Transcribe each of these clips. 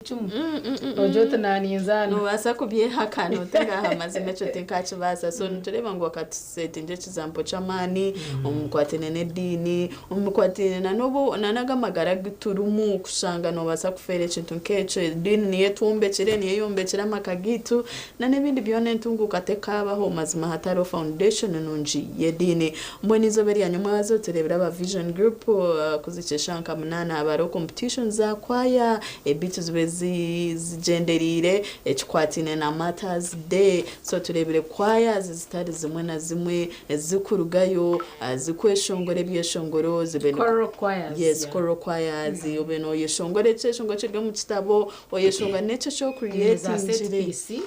icumu ojota naninzana nubasa kubyehakana utengaha amazina cyo tenkakibaza so ntureba ngo akatusete nje kizampo camani umukwatene nedini umukwatene na nobo nanagamagara giturumu kushanga nubasa kufere kintu nkeco dini niye tumbekere niye yombekera makagitu na nebindi byone ntunguka tekabaho mazima hataro foundation nunji yedini mbweni zoberi yanyuma bazoterebera aba vision group kuzikesha nkamunana abaro competitions za kwaya ebitu zigenderire ekikwatine na matters day so turebere kwaya zitari zimwe na zimwe zikurugayo zikweshongore byeshongoro zibeno choral choirs yes choral choirs yobeno yeshongore cyeshongo kirwe mu kitabo oyeshonga necho cyo creating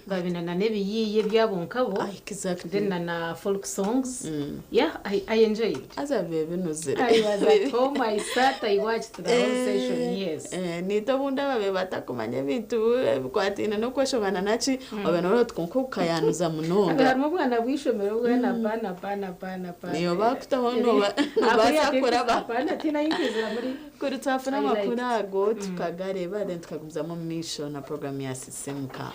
babina na nebiyiye byabonkabo exactly then na folk songs yeah I enjoyed it as a baby nozere I was at home I sat I watched the whole session yes nito bunda babe batakumanya bintu bikwatine no kweshongana naci obenoro tkonkuka yanuza munonga harimo bwana bwishomero bwana pana niyo bakutahono basakora bana tina inkiza muri kurutafuna makurago tukagareba then tukagumzamo misho na program ya sisemka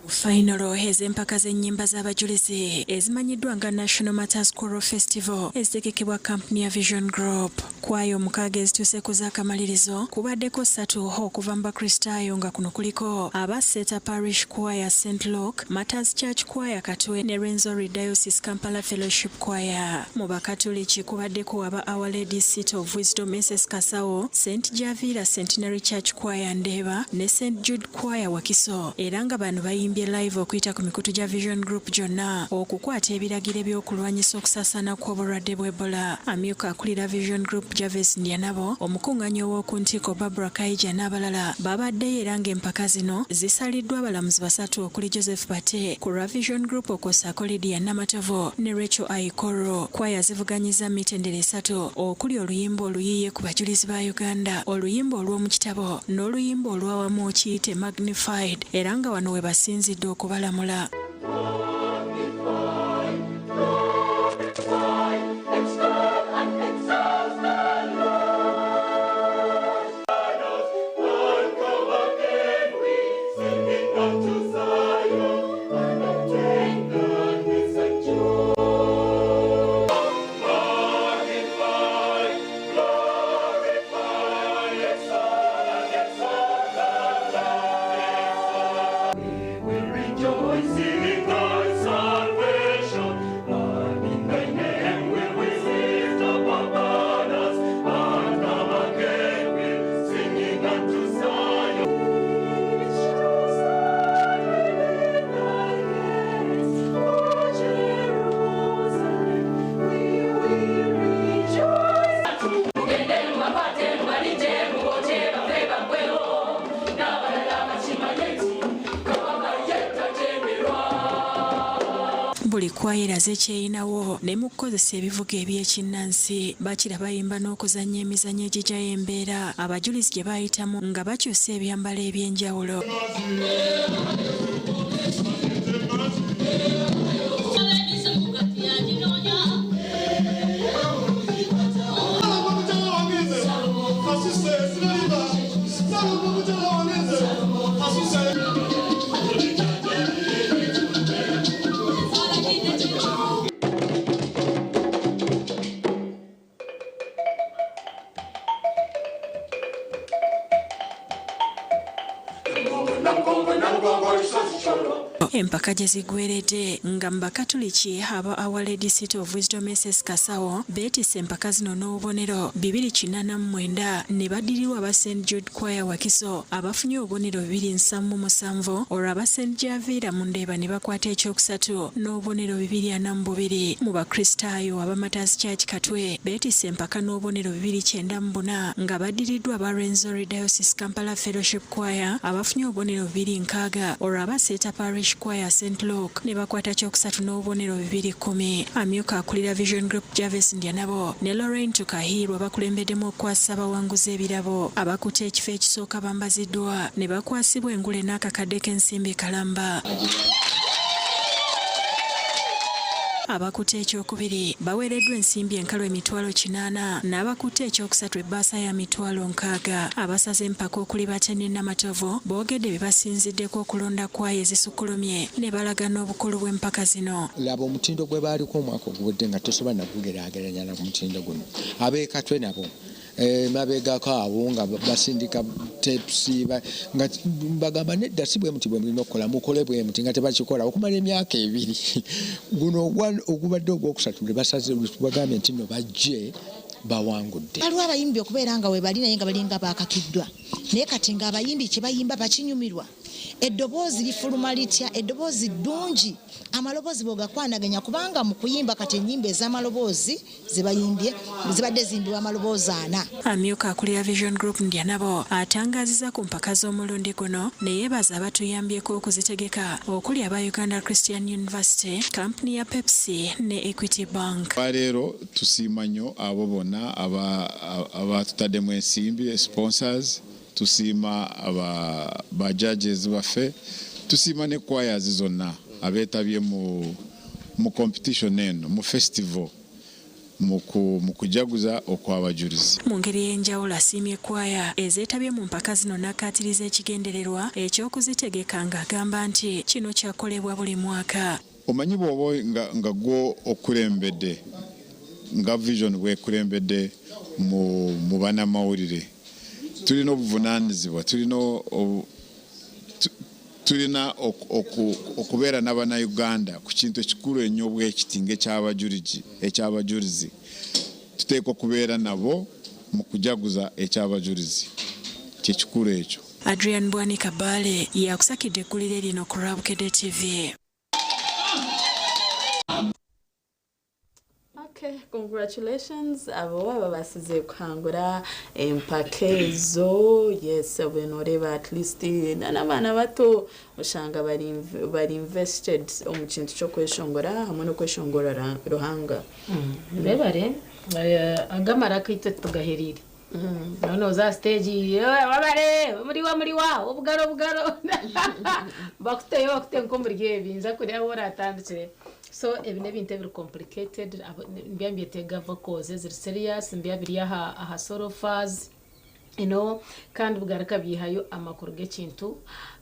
Final oheze empaka z'ennyimba z'abajulizi ezimanyiddwa nga National Matters Choral Festival ezitegekebwa kampuni ya Vision Group. Kwayo omukaaga ezituuse ku z'akamalirizo kubaddeko 3 okuva mu Bakristaayo nga kuno kuliko aba Seta Parish Choir St. Luke, Matters Church Choir Katwe ne Rwenzori Diocese Kampala Fellowship Choir. Mu Bakatoliki kubaddeko aba Our Lady Seat of Wisdom Mrs. Kasawo, St. Javira Centenary Church Choir Ndeeba ne St. Jude Choir Wakiso. Era nga bano bayimbye live okuyita ku mikutu gya Vision Group gyonna okukwata ebiragiro by'okulwanyisa okusaasaana kw'obulwadde bw'Ebola. Amyuka akulira Vision Group Javes Ndyanabo, omukunganyi ow'oku ntiiko Barbara Kaija n'abalala babaddeyo era ng'empaka zino zisaliddwa abalamuzi 3 okuli Joseph Bate ku lwa Vision Group okwosaako Lydia Namatovo ne Rachel Aikoro. Kwaya zivuganyiza mitendera 3 okuli oluyimba oluyiye ku bajulizi ba Uganda, oluyimba olw'omu kitabo n'oluyimba olw'awamu okiyite Magnified era nga wano we basinzidde okubalamula. Buli kwayira zekyeyinawo ne mu kukozesa ebivuga ebyekinnansi bakira bayimba n'okuzannya emizannyo egijjayo embeera abajulizi gye bayitamu nga bakyusa ebyambalo eby'enjawulo. Empaka gye zigweredde nga mu Bakatoliki aba Our Lady Seat of Wisdom Mrs. Kasawo beetisse empaka zino n'obubonero 289 ne baddirirwa aba St. Jude Choir Wakiso abafunye obubonero 277 olwo aba St. Javira mu Ndeeba ne bakwata ekyokusatu n'obubonero 242. Mu Bakristaayo aba Matters Church Katwe beetisse empaka n'obubonero 294 nga baddiriddwa aba Rwenzori Diocese Kampala Fellowship Choir abafunye obubonero 260 olwo aba Seta Parish Choir St. Luke ne bakwata kyokusatu n'obubonero 210. Amyuka akulira Vision Group Javes Ndyanabo ne Lorraine Tukahirwa bakulembeddemu okwasa abawanguzi ebirabo abakuta ekifo ekisooka bambaziddwa ne bakwasibwa engule n'akakadde k'ensimbi kalamba. abakutte ekyokubiri baweereddwa ensimbi enkalu emitwalo 80 n'abakutte ekyokusatu ebbaasa ya mitwalo 60. Abasaze empaka okuli Bateni Namatovu boogedde bye basinziddeko okulonda kwayo ezisukkulumye ne balaga n'obukulu bw'empaka zino. Laba omutindo gwe baaliko omwaka oguwedde nga tosobola nagugeraageranya na mutindo guno. Abeekatwe nabo mabegako abo nga basindika tepsi nga bagamba nedda si bwe muti bwe mulina okukola mukole bwe muti nga tebakikola okumala emyaka 2 guno ogubadde ogwokusatu le basaze bagambye nti no bajje bawangudde. Waliwo abayimbi okubeera nga we bali naye nga balinga baakakiddwa naye kati nga abayimbi kye bayimba bakinyumirwa. Eddoboozi lifuluma litya, eddoboozi ddungi, amaloboozi bw'ogakwanaganya kubanga mu kuyimba kati ennyimba ez'amaloboozi ze bayimbye zibadde zimbibwa amaloboozi 4. Amyuka akulira Vision Group ndya nabo atangaziza ku mpaka z'omulundi guno ne yeebaza abatuyambyeko okuzitegeka okuli aba Uganda Christian University, kampuni ya Pepsi ne Equity Bank. Leero tusiima nnyo abo bonna abatutaddemu ensimbi sponsors. Tusiima ba judges baffe, tusiima ne choirs zonna abeetabye mu competition eno mu festival mu kujaguza okw'abajulizi. Mu ngeri y'enjawulo asiimye kwaya ezeetabye mu mpaka zino n'akkaatiriza ekigendererwa eky'okuzitegeka ng'agamba nti kino kyakolebwa buli mwaka. Omanyi bw'oba nga gwo okulembedde nga Vision bwekulembedde mu bannamawulire tulina obuvunaanyizibwa tulina okubeera n'Abannayuganda ku kintu ekikulu ennyo obwekiti ng'ekyabajulizi. Tuteekwa okubeera nabo mu kujaguza ekyabajulizi kyekikulu ekyo. Adrian Bwanika Bale yakusakidde eggulire lino ku Rabukedde TV. Okay, congratulations abo basize kuhangura empaka ezo. Yes, bwenoreba at least n'abaana bato oshanga bari invested omu kintu ky'okweshongora hamwe n'okweshongora ruhanga. Bebare agamara kwite tugaherire. Nono za stage wabare muri wa obugaro bakuteyo nkombirye binza kuri abo ratandikire. So ebine bintu very complicated mbyambye tega vocals ziri serious mbyabiri aha solo phase kandi bugaraka bihayo amakuru g'ekintu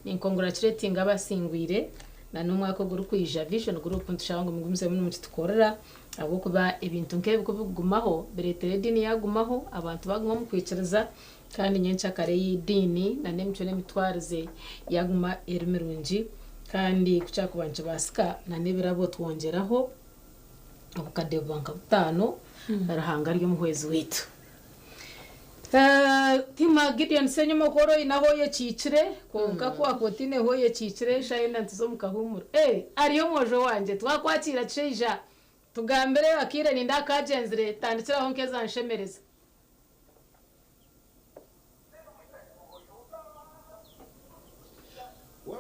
ni congratulating abasingwire na n'umwaka guru kwija Vision Group ntushanga mugumze mu muti tukorera abo kuba ibintu nkebe kugumaho beretere dini yagumaho abantu baguma mu kwiciriza kandi nyencha kare y'idini na n'emico n'emitwarize yaguma erimirungi kandi kucyakubanche basika na nebirabo twongeraho obukade banka 5 arahanga ryo muhwezi wetu. Tima Gideon senyuma koro inaho ye cicire konka kwa kotine ho ye cicire shayenda ntizo mukahumura ariyo mwojo wanje twakwakira cisha tugambere akire ninda kagenzire tandikira ho nkeza nshemereza.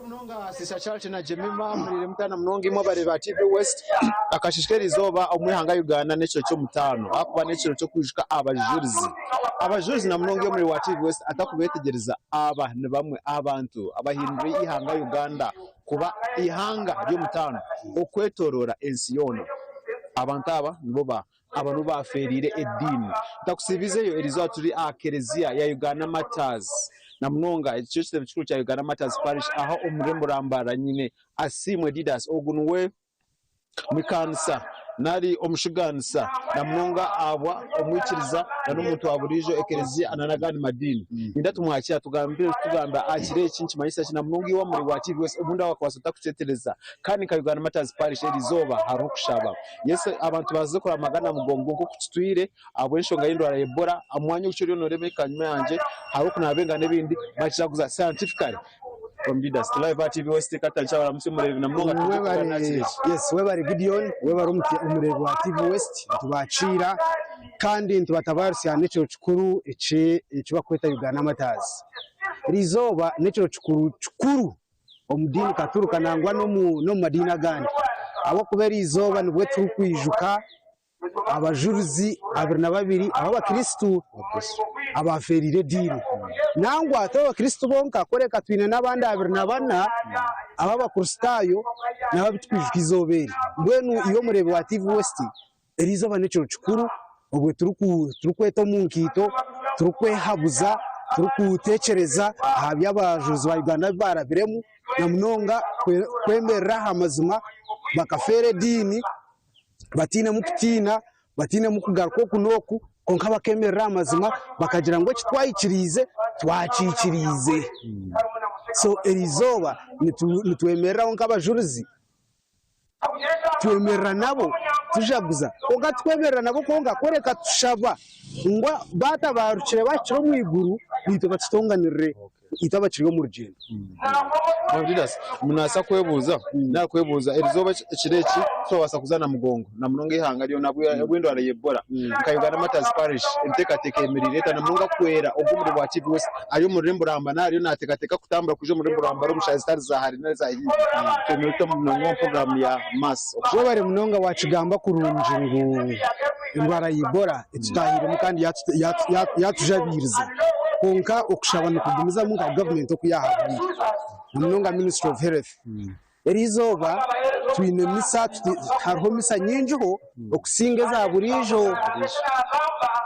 Mnonga sisa Charles na Jemima mulire mutana mnongi mwa bare ba TV West akashishikeriza oba omwihanga Uganda necho cyo mutano akuba necho cyo kujika abajulizi na mnongi muri wa TV West atakubetegereza aba ne bamwe abantu abahindure ihanga Uganda kuba ihanga ryo mutano okwetorora ensiyono abantu aba nibo abantu baferire edini takusibizeyo erizo turi akerezia ya Uganda Matters na mnonga ekyo kikuru kya Uganda Matters Parish aho omurembo rambara nyine asimwe Didas ogunwe mikansa nari omushiganisa na mnonga abwa omwikiriza na n'omuntu aburijo ekerezia ananagani madini inda tumwakira tugamba akire ekinchi mayisa kina mnongi wa muri wa TV West obunda wakwasota kucetereza kandi ka Uganda Matters Parish erizoba harukushaba yese abantu bazikora magana mugongo ko kutwire abo enshonga y'indwara Ebola amwanya ucyo ryo norebe kanyuma yanje harukunabenga nebindi bakiraguza scientifically from Didas live at TV West katalcha musimurebe na mnonga yes we bari Gideon we bari umurebe wa TV West tubacira kandi ntubatabarusya necho chukuru ece bakweta Uganda Matters rizoba necho chukuru omudini katuruka nangwa no madina gandi abo kubera izoba nibwe turi kwijuka abajuruzi 22 abo bakristo abaferire dini nangwa ataba bakristo bonka koreka twine nabandi 24 ababakurustayo n'ababitwijwe izobere mbwenu iyo murebe wa TV West erizo banecyo cikuru ubwo turukweta mu nkito turukwehabuza turukutekereza ahabya abajuzi ba Uganda barabiremu na munonga kwemerera amazima bakafere dini batine mukutina batine mukugaruka kunoku konka bakemerera amazima bakagira ngo kitwayikirize twacikirize so erizoba nitwemerera nk'abajuruzi twemerera nabo tujaguza konga twemerera nabo konga koreka tushaba ngwa batabarukire bakiro mu iguru bito batutonganire itabakiriyo mu rugendo Mabdidas munasa kwebuza nakwebuza erizoba kireki so basa kuzana mugongo na munonga ihanga ryo nabwo yabwindo arayebora kayugana Matters Parish entekateka emirire na munonga kwera ogumuri bwa TV West ayo muri Mburamba nariyo natekateka kutambura kuje muri Mburamba rumushazi stars zahari neza hivi tumito munonga program ya mass so bare munonga wacigamba kurunji ngo indwara yibora itutahiremo kandi yatujabiriza konka okushabana kugumiza mu government okuyahabira munonga Ministry of Health erizoba twine misa hariho misa nyinjiho okusingeza burijo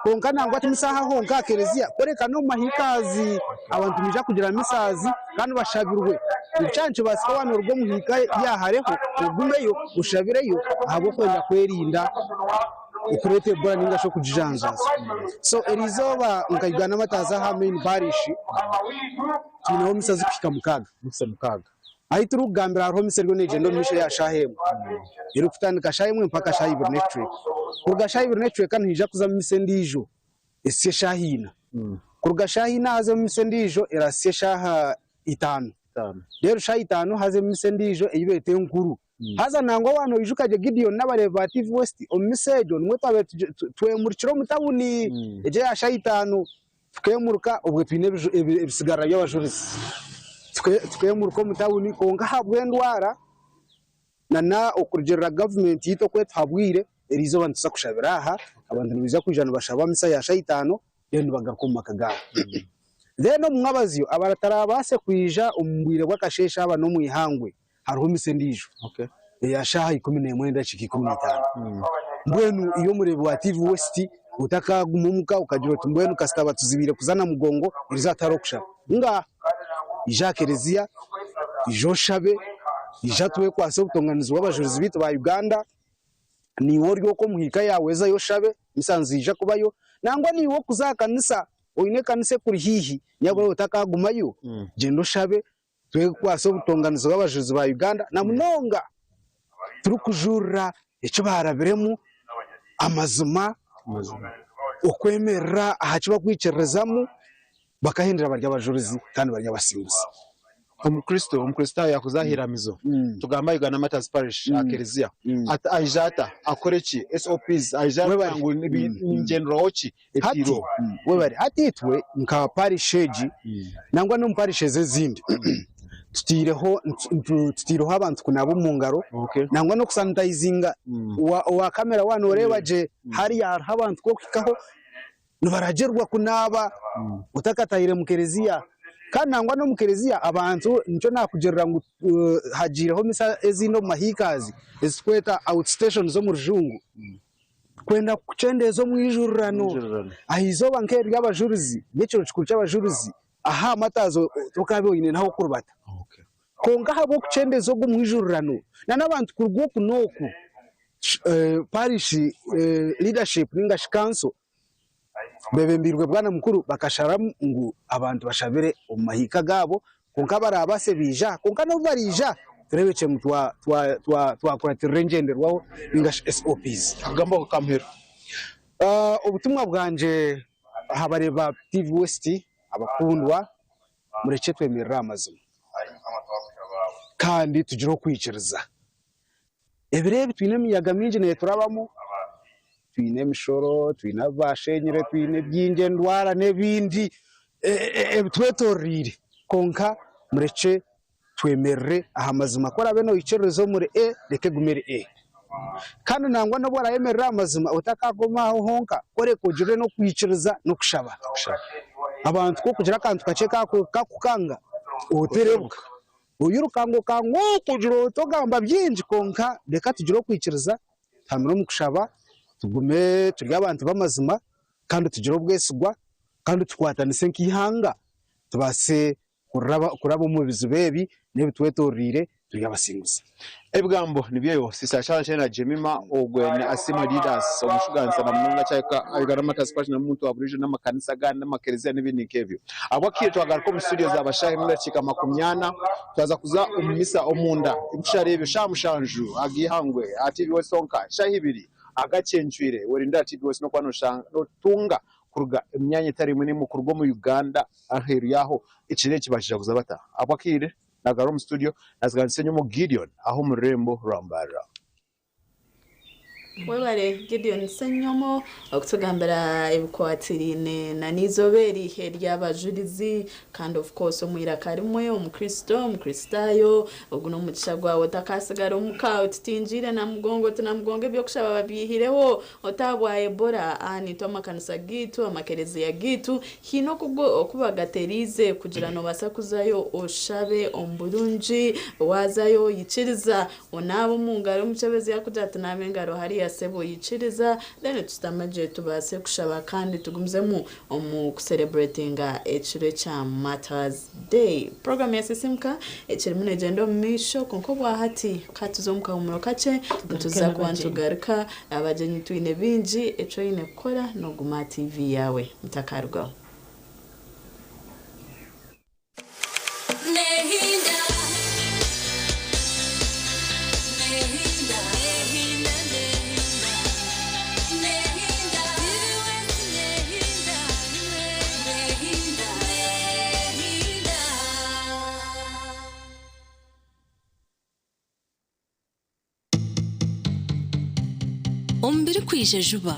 konka nangwa timisaha honka kerezia koreka no mahikazi abantu mija kugira misazi kandi bashabirwe ibicanco basikawana urwo muhika yahareho ugumeyo ushabireyo ahabo kwenda kwerinda ukurete bora ninga sho kujijanza so erizoba nkayigana mataza ha main parish tunaho misazi kufika mukaga ahituru gambira hariho misergo negendo mishe ya shahemu iri kutandika shahemu mpaka shahibur network kurga shahibur network kan hija kuza misendijo ese shahina kurga shahina haze misendijo era se shaha itanu rero shaha itanu haze misendijo eyibete nkuru haza nango wano ijukaje Gideon n'abareva TV West omisedo nimwe twabe twemurikiro mutabuni eje ya shaha itanu tukemuruka ubwo twine ebisigara by'abajurisi tukemuruka mutabuni konga habwe ndwara na okurugerera government yito kwetu habwire erizo bantu sakushabira aha abantu biza kujana bashaba misa ya shayitano yendo bagakoma kagara then umwabaziyo abaratarabase kwija umbwire gwakashesha aba no mwihangwe hariho misendijo ya shaha 11 ndachiki 15 mbwenu iyo murebe wa TV West utaka gumumuka ukagira ati mbwenu kasitaba tuzibire kuzana mugongo irizataro kushaba nga ijakerezia ijoshabe ijatwe kwase ubutonganizo w'abajuruzi bitu ba Uganda ni woryo ko muhika yaweza yoshabe misanzi ija kubayo nangwa ni wo kuzakanisa oine kanise kuri hihi nyabo utakagumayo gendo shabe twe kwase ubutonganizo w'abajuruzi ba Uganda na munonga turukujura icyo barabiremu amazuma okwemerera ahakiba kwicerezamu bakahindira barya abajuruzi kandi barya basimbuzi umukristo yakuzahiramizo tugamba Uganda Matters Parish akerezia ajata akoreki SOPs ajata ngo ingendo ochi etiro webari atitwe nka parisheji nangwa no mparishe zindi tutireho abantu kunabo mu ngaro nangwa no kusanitizinga wa kamera wano orebaje hari ya abantu ko kikaho nubaragerwa kunaba utakatayire mukerezia kandi nangwa no mukerezia abantu nico nakugerera ngo hajireho misa ezino mahikazi eskweta outstation zo mu rujungu kwenda kucendezo mu ijurano ahizoba nkeri y'abajuruzi n'icyo cikuru cy'abajuruzi aha matazo tukabe yine naho kurubata konga habo kucendezo go mu ijurano na nabantu kurwo kunoku parish leadership ninga shikanso bebembirwe bwana mukuru bakashara ngo abantu bashabire umahika gabo konka barabase bija konka no barija turebece mutwa kwati rangender waho ninga SOPs agamba kamhero ubutumwa bwanje habareba TV West abakundwa mureke twemerera amazima kandi tugiro kwiciriza ebirebe twine miyaga minji ne turabamo twine mishoro twine bashenyere twine byinge ndwara nebindi twetorire konka mureke twemerere ahamazima kora beno icerezo muri reke gumere kandi nangwa no bora yemerera amazima utakagoma honka kore kujire no kwiciriza no kushaba abantu ko kugira kantu kace kakukanga uterebuka uyirukanguka kugira utogamba byinji konka reka tugire kwikiriza tamira mu kushaba tugume turi abantu bamazima kandi tugire ubwesigwa kandi tukwatanise nk'ihanga tubase kuraba mu bizubebi n'ebitwetorire turi abasinguzi ebigambo nibyo sisa Charles na Jemima ogwene asima leaders omushuganza na munga cyaka ayigarama tasipashina muntu aburije n'amakanisa gana n'amakereza n'ibindi nkebyo abakire twagaruka mu studio z'abashahi muri chika makumyana twaza kuza umisa omunda ibisharebyo shamushanju agihangwe ati wesonka shahibiri agacenjwire werinda ati no kwanoshanga no tunga kuruga imyanya itari munini mu kurwo mu Uganda aheru yaho ikire kibashije kuza bata abakire nagaro mu studio naziganise mu Gideon aho mu Rembo Rambara webare Gideon Senyomo okutugambira ebikwatirine na nizoberi herya abajurizi kandi of course omwira karimwe umukristayo oguno mugisha gwawe takasigara omukawe titinjire na mugongo tunamugonge byo kushaba babihireho otabwa Ebola ani to makanisa gitu amakereze ya gitu hino kubwo okubagaterize kugira no basakuzayo oshabe omburunji wazayo yiciriza onabo mungaro mucebezi yakujata namengaro hari sebo yiciriza then tutamaje tubase kushaba kandi tugumzemu omu celebratinga ekire cha Matters Day program ya sisimka ekire mune gendo misho konkobwa hati katuzomka umuro kace tuza kwantugaruka abajenyi twine binji eco ine kora no Guma TV yawe mutakarwa ombere kwije juba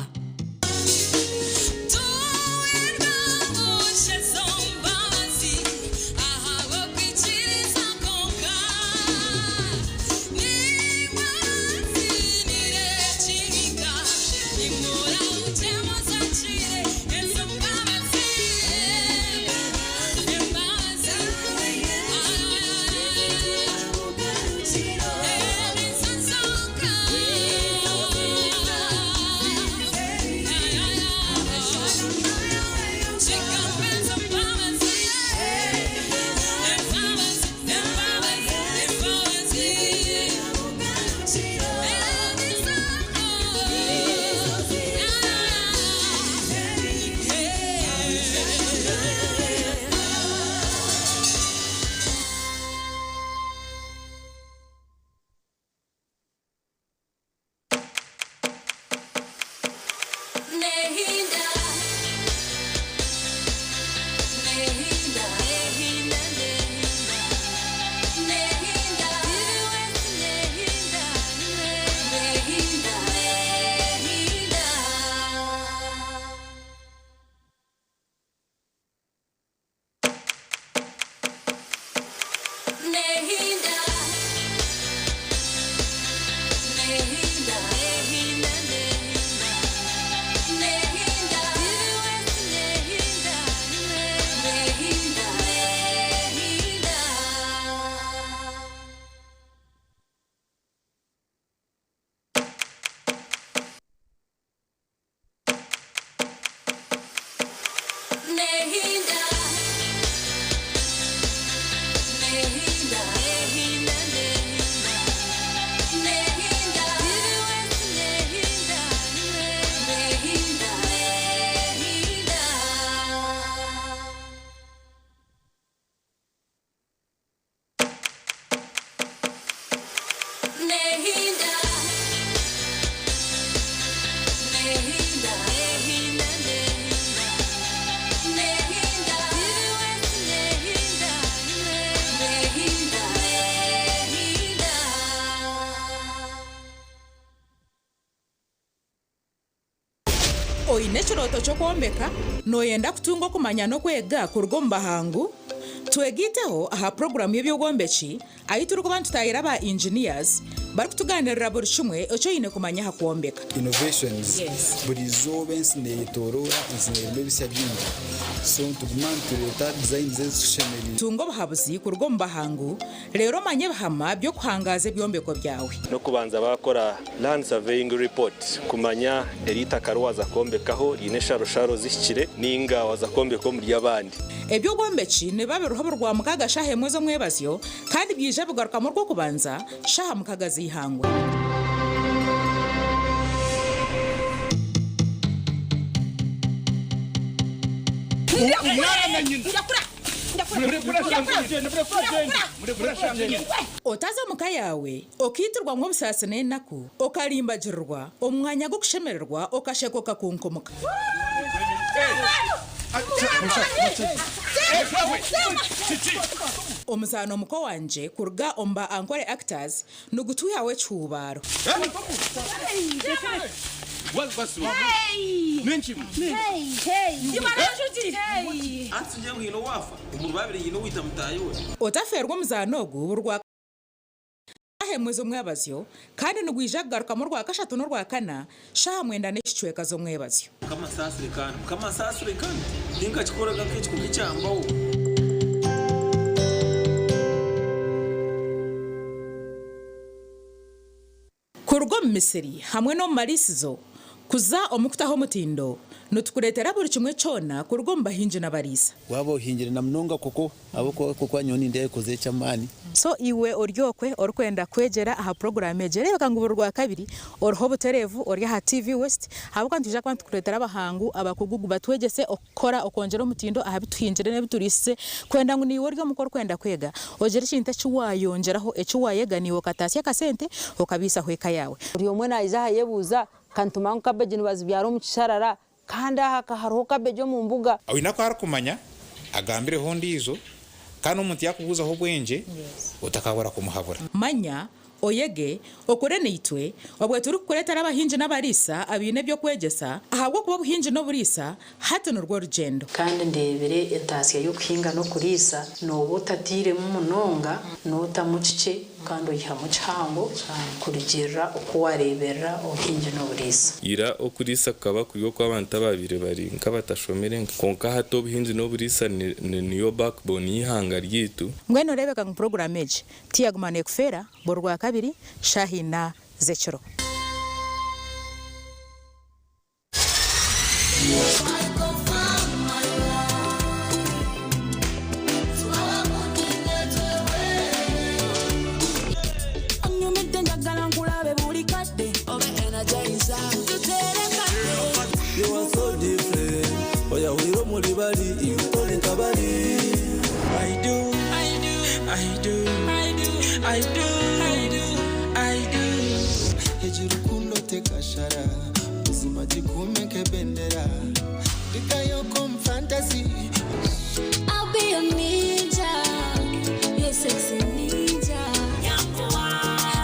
oine chiroto chokwombeka noyenda kutunga kumanya no kwega kurgo mbahangu twegiteho aha program y'ebyobwombechi ayituruko bantu tayira ba engineers bari kutuganirira buri kimwe ocho ine kumanya hakwombeka innovations buri zobe nsine torora nsine bebisya byingi so tugumantureta design z'ishemerire tungo bahabuzi ku rugo mbahangu rero manye bahama byo kuhangaza byombeko byawe no kubanza bakora land surveying report kumanya erita karwaza kombekaho ine sharo zishikire ninga waza kombeko muri yabandi ebyo gombeki ne babe ruhabo rwa mukaga shahe mwezo mwebazyo kandi byije bugaruka mu rwo kubanza shaha mukaga zihangwe otaza muka yawe okitirwa nk'obusasi n'enaku okalimbagirwa omwanya gwo kushemererwa okashekoka kunkomoka omuzaano muko wanje kurga omba ankore actors nugutuyawe cyubaro otaferwa omuzaano ogu burwa ahemwezo mwebazyo kandi nugwija kugaruka mu rwa kashatu n'urwa kana shaha mwenda n'ekicweka zo mwebazyo kamasasire kandi ninga kikoraga k'ekikubi kyambaho kurgo mu Misiri hamwe no mu marisizo kuza omukutaho mutindo nutukuretera buri kimwe cyona kurgo mbahinje n'abarisa wabo hingire na mnonga koko aboko koko anyoni ndeye koze cyamani so iwe oryokwe orkwenda kwegera aha program egere bakanguburwa kabiri orho buterevu orya ha TV West habuka ntuje kwa tukuretera abahangu abakugugu batwegese okora okongera mutindo aha bituhinjire ne biturise kwenda ngo niwe oryo mukor kwenda kwega ogere kinta cyuwayongeraho ecyuwayeganiwe katasya kasente okabisa hweka yawe uriyo mwe nayiza hayebuza kantuma nkabeje nibazi byaro mu kisharara kanda hakaharoho kabeje mu mbuga awina ko harakumanya agambire hondi izo kandi umuntu yakubuza ho bwenje utakabura kumuhabura manya oyege okore nitwe obwe turi kuretera abahinje n'abarisa abine byo kwegesa ahabwo kuba buhinje no burisa hata n'urwo rugendo kandi ndebere etasiya yo kuhinga no kurisa no butatire mu munonga no tamucice kandi uyiha mu cyango kurigera uko warebera uhinje no burisa ira okurisa kaba kuyo kw'abantu babire bari nkabatashomere konka hato buhinje no burisa niyo backbone y'ihanga ryitu mwene rebeka mu program age tiyagumane kufera borwa kabiri shahina zechero You are so different. Oh yeah, we don't want anybody. You don't need anybody. I do. Hejuru kundo teka shara, uzima jikume kebendera. Dika yoko fantasy. I'll be a ninja, you're sexy ninja. Yakuwa,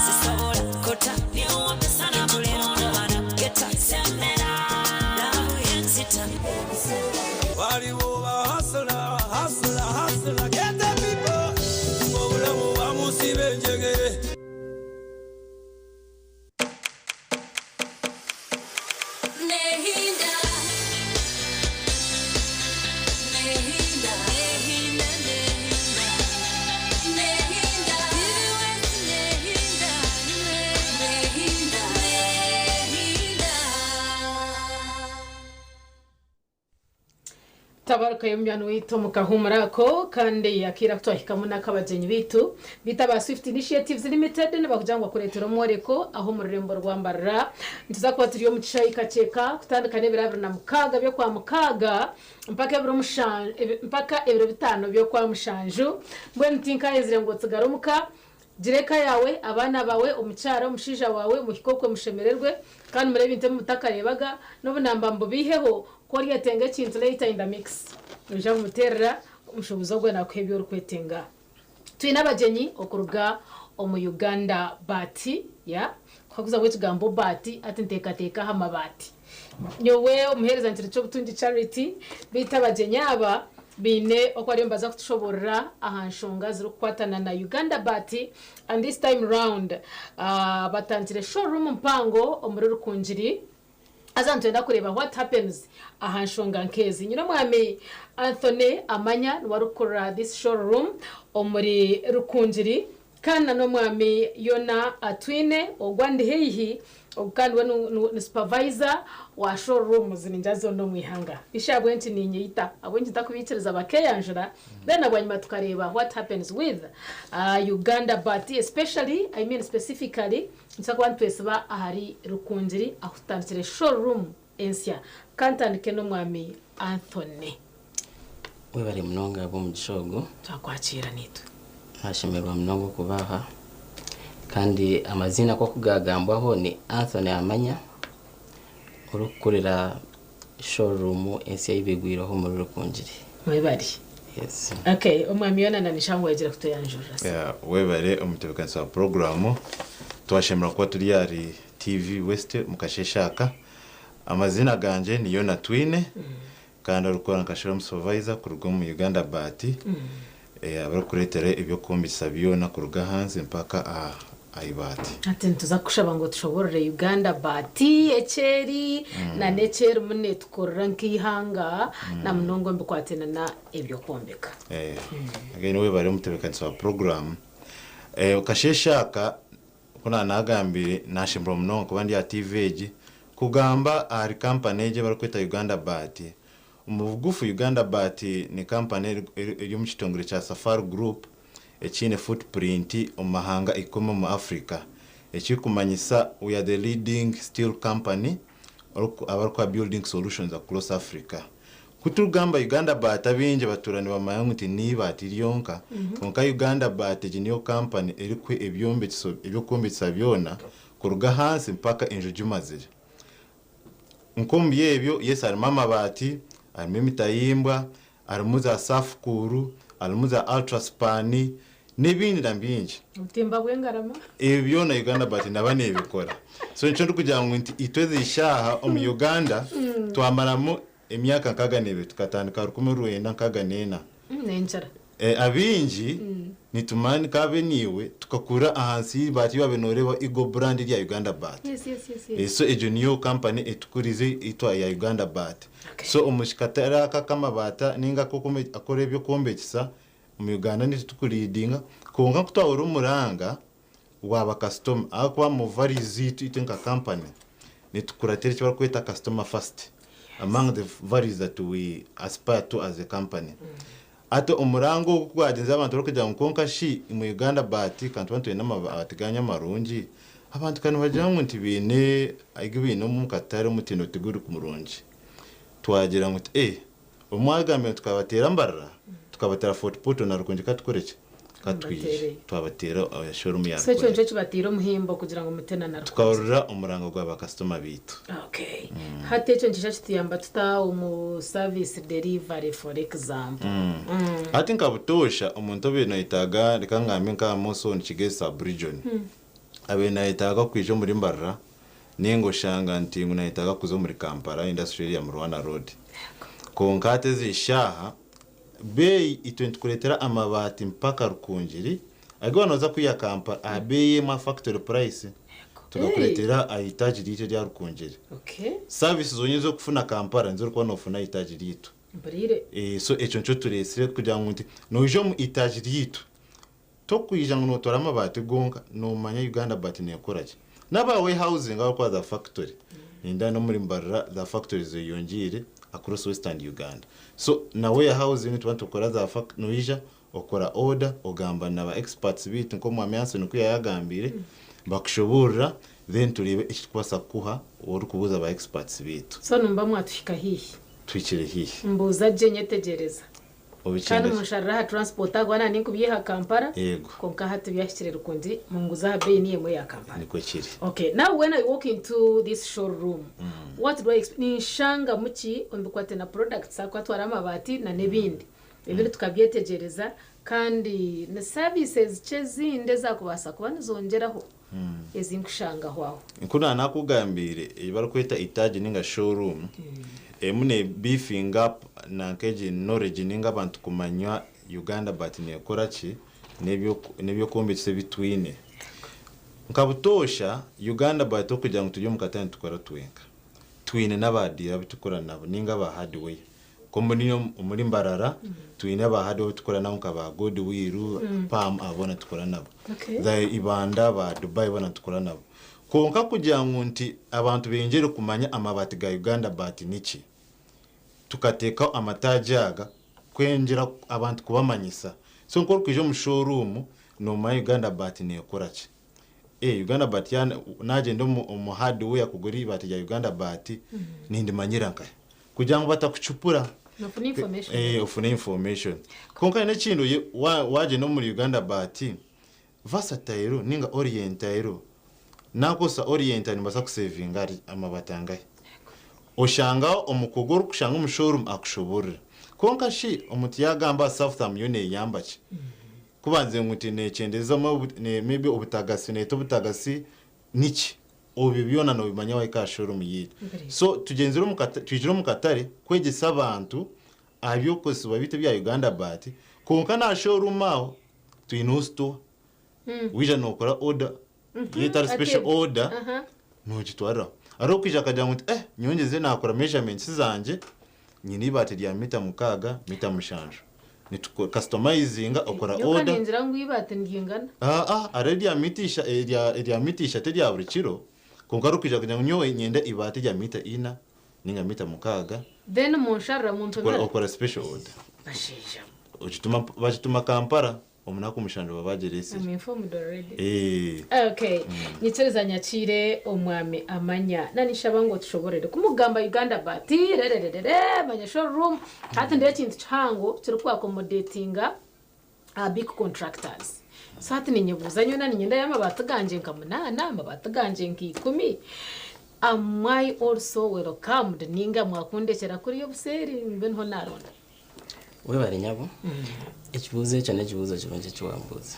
sisabora kota, niyo pesana muleno wana geta semera. Love yensita. Wali woba hustler, get the people. Woba woba musibe njegere. tabaruka y'umyano wito mukahumurako kandi yakira kutwahikamu n'akabagenyi bitu bita ba Swift Initiatives Limited n'abakujangwa kuretera mworeko aho mu rurembo rwambarira ntuza kuba turiyo mu cishayi kaceka kutandukanye birabira na mukaga byo kwa mukaga mpaka ebiro bitano byo kwa mushanju mbwe ntinka yezire ngo tsigarumuka jireka yawe abana bawe umucyara umushija wawe umukikokwe mushemererwe kandi murebe inte mutakarebaga n'ubunambambo biheho ko ryatenge kintu later in the mix uje muterera umushobozo gwe nakwebyo rukwetenga twina abagenyi okuruga omu Uganda bati ya kwaguza we tugambo bati atinteka hama bati nyowe umuhereza ntire cyo butundi charity bita abagenyi aba bine okwari mbaza kutushoborera ahanshonga ziri kwatana na Uganda bati and this time round batantire showroom mpango omuri rukunjiri azantwenda kureba what happens ahanshonga nkezi nyina mwami Anthony amanya warukora this showroom omuri rukunjiri kana no mwami Yona Atwine ogwandi heihi kandi we ni supervisor wa showroom zininjazo no mwihanga ishabwe nti ninyita abwenji takubikiriza bakeyanjura then abanyuma tukareba what happens with Uganda but especially I mean specifically nsakwantu esaba ahari rukunjiri ahutantire showroom ensya kantandike no mwami Anthony we bari mnonga bo mu gishogo twakwakira nitu hashimirwa mnongo kubaha kandi amazina ko kugagambwaho ni Anthony amanya urukurira showroom ensya y'ibigwiro ho muri rukunjiri we bari yes okay umwami Yona nanishango yagira kutoyanjura we bari umutebekanisa program twashimira ko turi yari TV West mukasheshaka amazina ganje ni Yona Twine kandi arukora nkashira supervisor ku rugo mu Uganda bati abakuretere ibyo kumbisa biyona ku ruga hanze mpaka ayibati ati tuza kushaba ngo tushoborere Uganda bati echeri na necheri mune tukorera nkihanga na mnongo mbikwatena na ibyo kombeka again we bari umutebekanisa program ukasheshaka kuna nagambire nashimbro mnongo kubandi ya TVG kugamba ari company je barakwita Uganda bati umuvugufu Uganda bati ni company yo mu kitongore cha Safari Group echine footprint omahanga ikoma mu Africa echikumanyisa we are the leading steel company abarukwa building solutions across Africa kutugamba Uganda bati abinje baturani bamayanga uti nibati lyonka konka Uganda bati niyo company erikwe ebyombekiso ebyo kombetsa byona kuruga hansi mpaka injujumazire nkombi yebyo yes ari mama bati ari mitayimbwa ari muza safukuru ari muza ultraspani n'ibindi ndambinje utimba bwengarama ebyo na Uganda bati nabane bikora so nco ndikugira ngo itweze ishaha mu Uganda twamaramo emyaka kaganebe tukatandika rukume ruenda kaganena nenjara abinji nitumani kabe niwe tukakura ahansi bati babenoreba igo brand ya Uganda bat yes so ejo niyo company etukurize itwa ya Uganda bat so umushikatara kama bata ninga kokome akore byo kombekisa mu Uganda nitukuridinga konga kutwa umuranga waba customer akwa mu varizitu itenka company nitukuratera cyo kweta customer first among the varies that we aspire to as a company ato umurango kugwadenza abantu rokujya nkonka shi mu Uganda bati kantu bantu n'abatiganya marungi abantu kanu bagira ngo ntibine ayigibino mu katare mutino tiguru ku murungi twagira ngo umwagamye tukabatera mbarra tukabatera footpoto na rukunji katukoreke katwije twabatera showroom ya so cyo cyo batira muhimbo kugira ngo mutena na tukaurura umurango gwa customer bitu okay hate cyo ncisha kitiyamba tuta umu service delivery for example ati nkabutosha umuntu bino itaga rikangame nka muso nkigesa bridgeon abena itaga kwijo muri mbarra ningo shanga ntingu na itaga kuzo muri Kampala industry ya Rwanda road konkate zishaha bei itwentukuletera amabati mpaka rukunjiri agwanoza kuya Kampala abeye ma factory price tukakuletera ahitaji rite rya rukunjiri service zonye zo kufuna Kampala nzo rukwa nofuna itaji rito mburire so echo nco turesire kugira ngo nti nojo mu itaji rito to kuyija ngo notora amabati gonka no manya Uganda bati ne yakoraje naba warehousing akwa za factory ninda no muri mbarra za factories yongire across Western Uganda so na warehousing tubantu kora za noija okora order ogamba na ba experts bitu nko mu amyanse nuko yagambire bakushobora then turebe ikikwasa kuha wori kubuza ba experts bitu so numba mwatushika hihi twikire hihi mbuza je nyetegereza kandi mushara transport agwana ni kubiha Kampala konka hatu byashikire rukundi munguza bei niye mu ya Kampala niko kiri okay now when I walk into this showroom what do I expect ni shanga muki ombikwate na products akwatwara amabati na nebindi ibiri tukabyetegereza kandi na services chezinde zakubasa kubana zongeraho ezinkushanga hwaho nkuna nakugambire ibarakweta itaje ninga showroom emune beefing up na keje knowledge ninga abantu kumanywa Uganda but ne korachi nebyo kombetse bitwine nkabutosha Uganda but okugira ngo tujye mukatani tukora twenka twine n'abadira bitukora nabo ninga ba hardware kombo niyo muri mbarara twine aba hardware bitukora nabo nkaba Goodwill Pam abona tukora nabo za ibanda ba Dubai bona tukora nabo konka kugira ngo nti abantu bengere kumanya amabati ga Uganda bati niki tukateka amatajaga kwenjera abantu kubamanyisa so nkoro kije mu showroom no ma Uganda bati ne korache Uganda bati yana naje ndo mu hardware kuguri bati ya Uganda bati nindi manyiranka kugira ngo batakucupura ufune information konka ne chindo waje no muri Uganda bati versatile ninga orientale nakosa orientale mbasa kusavinga amabatangaye oshanga omukuguru kushanga mu showroom akushobora konka shi omuti yagamba Southam yone yambache kubanze nguti nechendeza ne maybe ubutagasi neto butagasi niki obibyona no bimanya wa ka showroom yiri so tugenzero twijiro mu Katare kwegesa abantu abyo kose babite bya Uganda bati konka na showroom aho tuinusto wija no kora order yita special order no gitwara aro kwija kajya nguti nyongeze nakora measurements zanje nyini bati rya mita mukaga mita mushanje ni customizinga okora order yokanenzira ngwibate ngingana already amitisha area mitisha tedi ya burikiro kongaru kwija kujya nyowe nyende ibate rya mita ina ninga mita mukaga then munshara muntu okora special order bashija bajituma Kampala omunako mushanje babagerese I'm informed already okay nitereza nyakire omwami amanya nanisha ngo tushoborere kumugamba Uganda bati rererere manya showroom hata ndiye kintu chango kiri kwa accommodatinga big contractors sati ninyebuza nyona ninyenda yamabati ganje nkamunana amabati ganje nki10 am I also welcomed ninga mwakundekera kuri yo buseri mbe nto naronda we bari nyabo ikibuze cyane kibuzo cyonje cyambuza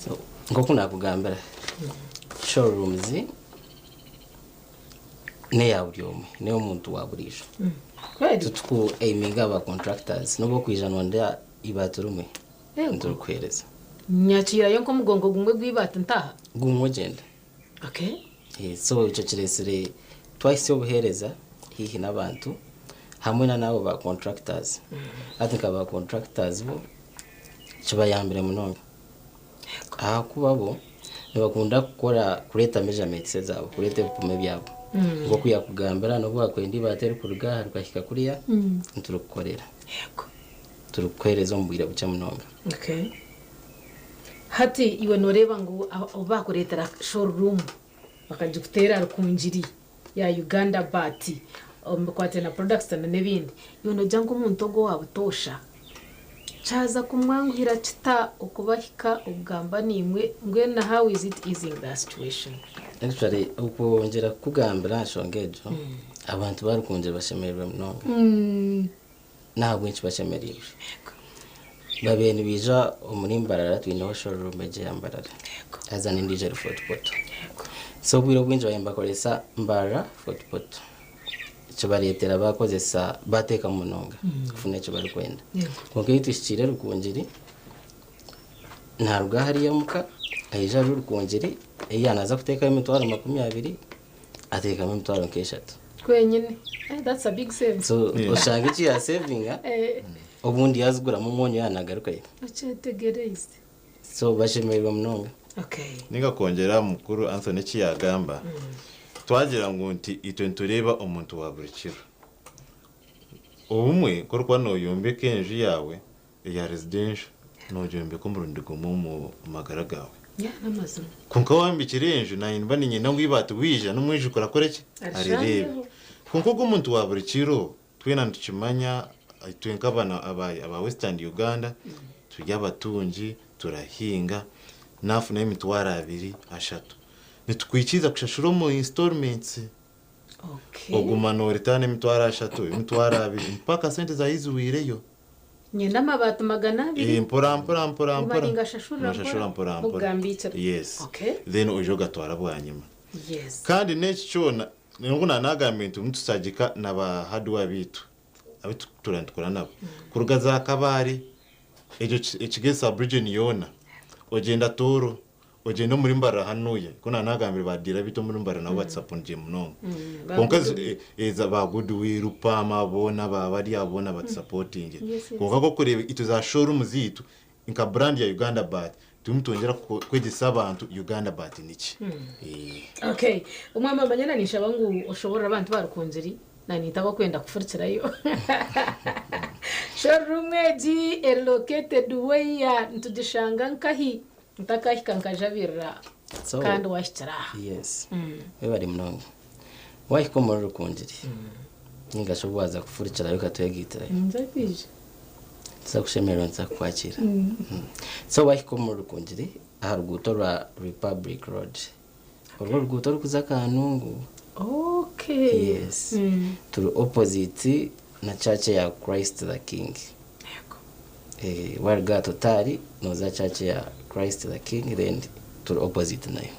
so ngoko nakugambira showrooms ne yaburyome ne umuntu waburisha tutuku aiming aba contractors no kwijanwa nda ibaturume ndurukwereza nyakira yo mugongo gumwe gwibata ntaha gumwe genda so icyo kiresire twice obuhereza hihi nabantu hamwe na nabo ba contractors atika ba contractors bo kibayambire munonga kubabo nibakunda gukora kureta measurements zabo kureta ibipimo byabo ngo kuyakugambira no bwakwendi bateri kuruga harukashika kuriya nturukorera turukwereza mbwira buca munonga hati iwe noreba ngo bakuretera showroom bakajukutera rukunjiri ya Uganda bati kwate na products na nebindi yono jango umuntu go wabutosha chaza kumwanguhira kita ukubahika ugamba nimwe ngwe na how is it easing that situation actually uko ngera kugambira shongejo abantu barukunje bashemerwe mnonga ntabwo nchi bashemerwe babeni bija umurimbarara twinaho showroom eje yambarara azana indije photo so bwiro bwinje bayambakoresa mbara photo cyobaretera bakozesa bateka munonga kufune cyo bari kwenda konke yitishire rukunjiri nta rugahari yamuka ayija rukunjiri yanaza kuteka imitwaro 20 ateka imitwaro nkeshatu kwenyine that's a big saving so ushanga iki ya saving obundi yazigura mu monyo yanagaruka ye achetegereze so bashemerwa munonga ninga kongera mukuru Anthony Kiyagamba twagira ngo nti itwe tureba umuntu wa burikiro ubumwe korwa no yombe kenji yawe ya residential no jombe ko murundiko mu magaragawe n'amazina kunka wambikirenje na inba ni nyina ngwibata wija no mwije ukora koreke arirebe kunko umuntu wa burikiro twena ntukimanya twenkabana aba Western Uganda tujya batunji turahinga nafu na imitwara 2 3 nitukwikiza kushashura mu installments ogumano ritane imitwara 3 imitwara 2 mpaka sente za hizi wireyo nyenda mabati 200 mpora shashura yes then ojoga twara bwanyuma kandi nechi chona ninguna nagamentu mutusagika naba hardware bitu abitu turandukura nabo kuruga za kabari ejo ikigesa bridge niyona ogenda toro ogenda muri mbara hanuye kuna nagambire badira bito muri mbara na WhatsApp nje munongo konka eza ba goodwill pama bona babari abona ba supporting konka ko kureba ituza showroom zitu inka brand ya Uganda Bat tumutongera kwegisa abantu Uganda Bat niki okay umwama manyana nishaba ngo ushobora abantu barukunziri nani taba kwenda kufuritsirayo showroom eji located where ntudishanga nkahi ntakahi kankajabira kandi washitira yes we bari mnongo wahiko muri rukunjiri ningashoboza kufuritsirayo katwegitira nzakije sakushemera nzakwakira so wahiko muri rukunjiri aharuguto rwa Republic Road urwo ruguto rukuza kanungu okay yes to opposite na church ya Christ the King yego warga totali noza church ya Christ the King then to opposite nayo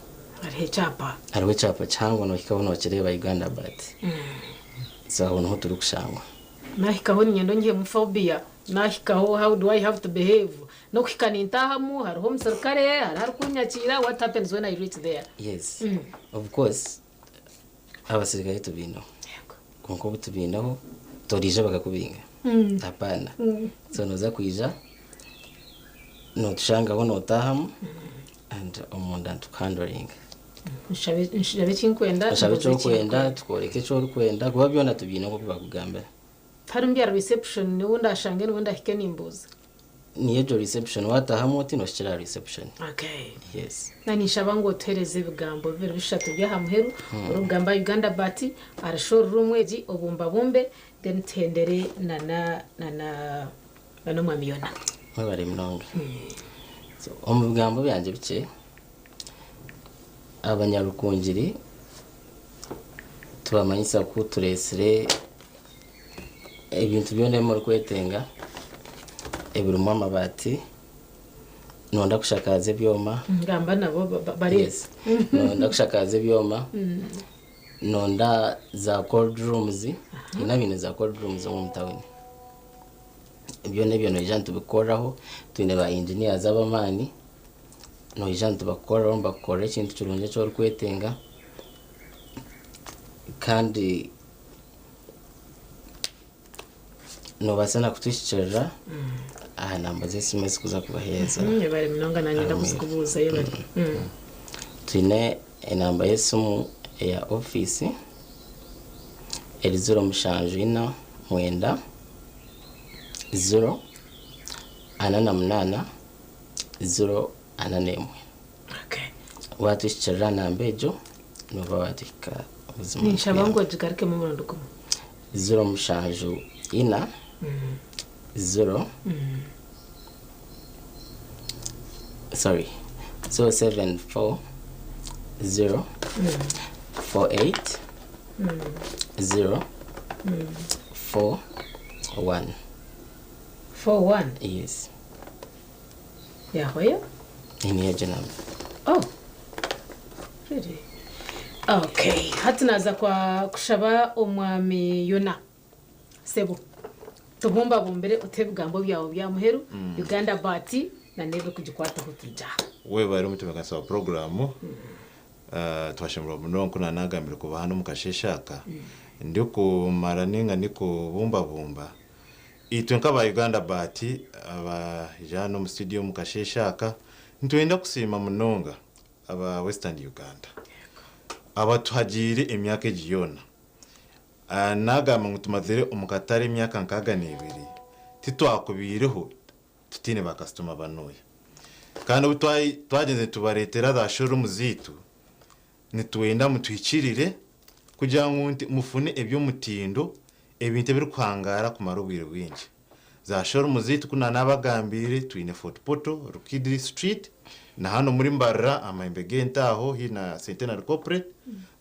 ariwe chapa cyangwa no kikabona bakireba Uganda Bat so no turi kushangwa nahikaho nyendo ngiye mu phobia nahikaho how do I have to behave no kikanintahamu hariho musirikare hari kunyakira what happens when I reach there yes of course abasirikare tubino konko butubinaho torije bakakubinga hapana so noza kuija no tushanga hono tahamu and omonda tukandring nshabe kinkwenda nshabe cyo kwenda tukoreke cyo kwenda kuba byona tubino ko bakugamba hari mbya reception ni wunda shange ni wunda hike nimbuza niyo jo reception watahamu ati no shira reception okay yes nani shaba ngo tereze bigambo bibiri bishatu bya hamuheru urugamba Uganda Bat ara showroom eji obumba bumbe then tendere nana mwamiyona bari mnongo so omugambo byanje bice abanyarukunjiri tubamanyisa ko turesire ibintu byone mu kwetenga ebirumwa amabati nonda kushakaze byoma ngamba nabo bari nonda kushakaze byoma nonda za cold rooms ina bintu za cold rooms mu mtawini ibyo nebyo no ijant bikoraho twine ba engineers abamani no ijant bakoraho bakora ikintu kirunje cyo kwetenga kandi no basana kutwishira aha nambaze SMS kuza kubaheza bari mnonga nanye ndakubuza yo bari twine enamba yesumu ya office elizoro mushanju ina mwenda 0 anana mnana 0 anane okay watwishira nambejo no bawatika ubuzima nishabango jigarike mu muronduko 0 mushanju ina 0 sorry 074 0 48 0 4 1 4 1 yes yahoya ini number oh really okay hatinaza kwa kushaba omwami Yona sebo tubumba bombere utebugambo byawo bya muheru Uganda Bat na nebe kujikwata hutija we bari mutumeka sa programu twashimura munonko na nagambire kuba hano mukasheshaka ndiko maraninga niko bumba itwe nkaba Uganda Bat aba jano mu studio mukasheshaka ntwenda kusima munonga aba Western Uganda aba tuhagire emyaka giyona nagama ngutumazire umukatare emyaka nkaga nebiri titwakubireho tutine ba customer banoye kandi twagenze tubaretera za showroom zitu nitwenda mutwikirire kugira ngo mufune ebyo mutindo ebintu biri kwangara ku marubwire bwinshi za showroom zitu kuna nabagambire twine Fort Poto Rukidiri Street na hano muri Mbarra amaimbege ntaho hina Centenary Corporate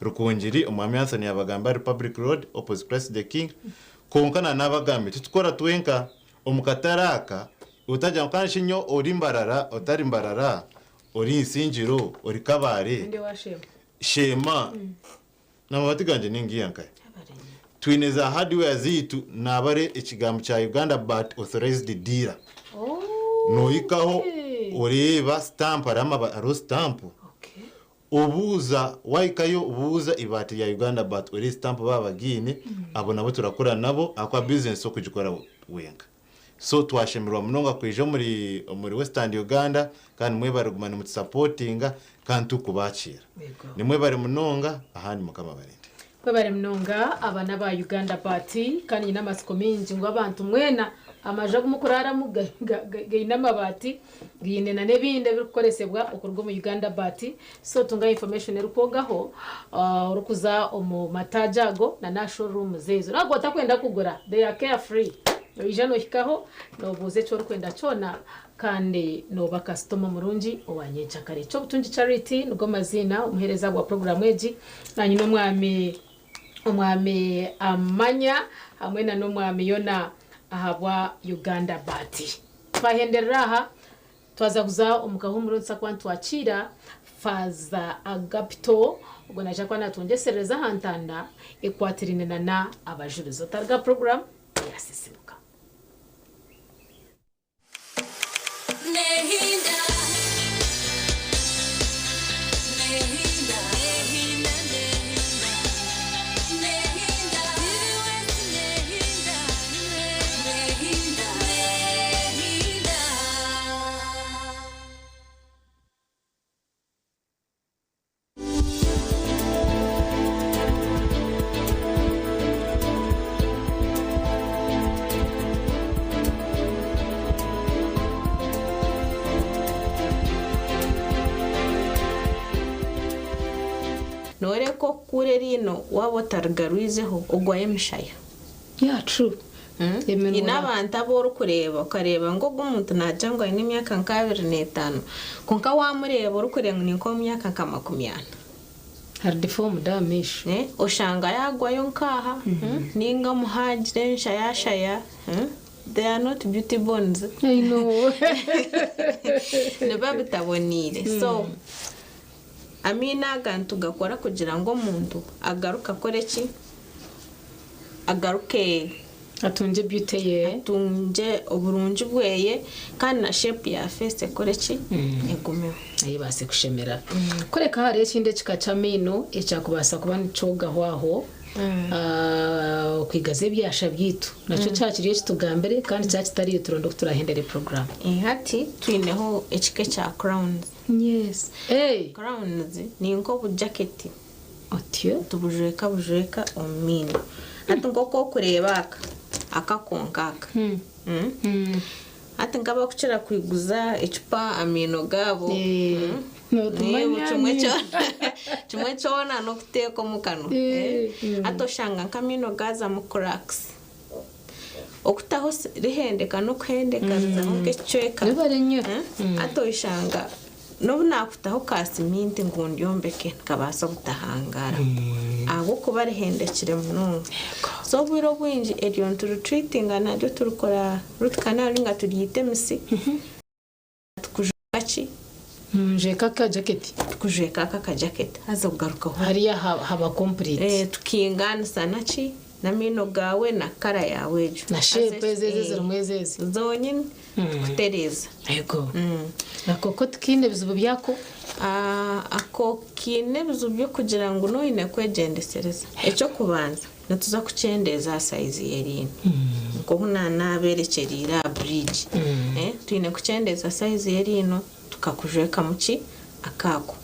Rukunjiri umwami Anthony yabagamba Republic Road opposite Christ the King konkana nabagambe tutukora twenka omukataraka utajya kanshinyo ori Mbarara otari Mbarara ori Nsinjiro ori Kabare ndi washema shema na mabatiganje ningiyankaye twine za hardware zitu nabare ikigambo cha Uganda Bat authorized dealer no ikaho ureba stamp ari stamp ubuza waikayo ubuza ibati ya Uganda but uri stamp babagine abo nabo turakora nabo akwa business so kugikora wenga so twashemirwa munonga kwije muri Western Uganda kandi mwe bari gumana mu supportinga kandi tukubakira nimwe bari munonga ahandi mukama barinde bari munonga abana ba Uganda Party kandi n'amasiko mingi ngo abantu mwena amaje kumukurara gaina mabati ginena nebinde bikoresebwa okurwo mu Uganda Party so tunga information erukogaho urukuza omu matajago na national room zezo nago takwenda kugura they are carefree ijano hikaho no buze cyo rukwenda cyona kandi no bakastoma murungi owanyecha kare cyo butunji charity nugo mazina umuhereza wa program eji nanyi no mwami amanya hamwe na no mwami yona ahabwa Uganda Party twahenderera aha twaza kuza omukahumuro nsakwantu akira faza agapito ubwo naje kwa natongesereza hantanda ekwatirine na abajuruzo targa program yasisimuka Nehinda noreko kure rino wabo targaruizeho ogwaye mishaya true inabanta boru kureba ukareba ngo gumuntu najangwa n'imyaka 25 konka wamureba urukurenga ni ko myaka 50 hari deform damage oshanga yagwayo nkaha ninga muhagire nshaya they are not beauty bones I know nebabitabonire so amina gantu gakora kugira ngo muntu agaruka koreki agaruke atunje beauty ye atunje oburunji bweye kandi na shape ya face koreki egume ayibase kushemera koreka hari ekinde kikacamino ecyakubasa kuba nicoga hwaho kwigaze byasha byitu naco cyakiriye kitugambere kandi cyakitari turondo turahendere program hati twineho ekike cya crowns yes crowns ni ngo bu jacket otyo tubujeka omino ati ngoko kureba akakonkaka ati ngaba kuchira kwiguza icupa amino gabo chumwe chona no kuteko mukano atoshanga nkamino gaza mu cracks okutaho rihendeka no kuhendeka zamuke chweka atoshanga no nakutaho kasiminti ngundi yombeke kabasa gutahangara abo kuba rihendekire muno so biro bwinji erion to retreating anadyo turukora root canal nga turiyite misi tukujachi njeka ka jacket tukujeka ka jacket aza kugaruka hariya haba complete tukingana sanachi na mino gawe na kara yawe na shape zeze rumwezeze zonyine kutereza yego nakoko tukine bizubu byako ako kine bizubu kugira ngo no ine kwegendesereza eco kubanza natuza kucendeza size yerine ngo hunana berekerira bridge tuine kucendeza size yerino tukakujeka muki akako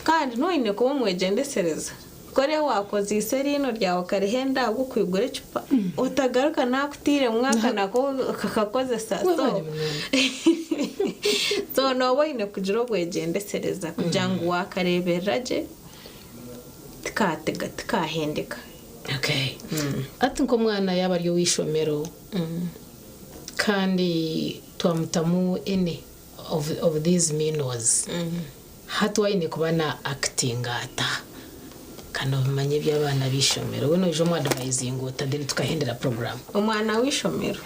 kandi no ine kuba mwegendesereza kore wakoze iserino ryawe karihenda gukwigure cupa utagaruka nakutire mwaka nako kakakoze saso so no wine kujiro bwegendesereza kujangu wakareberaje tikatega tikahendeka okay ati nko mwana yaba ari wishomero kandi twamutamu ene of these minors hatwaine kubana acting ata kano bimanye by'abana bishomero we no jo mu advising utadeni tukahendera program umwana wishomero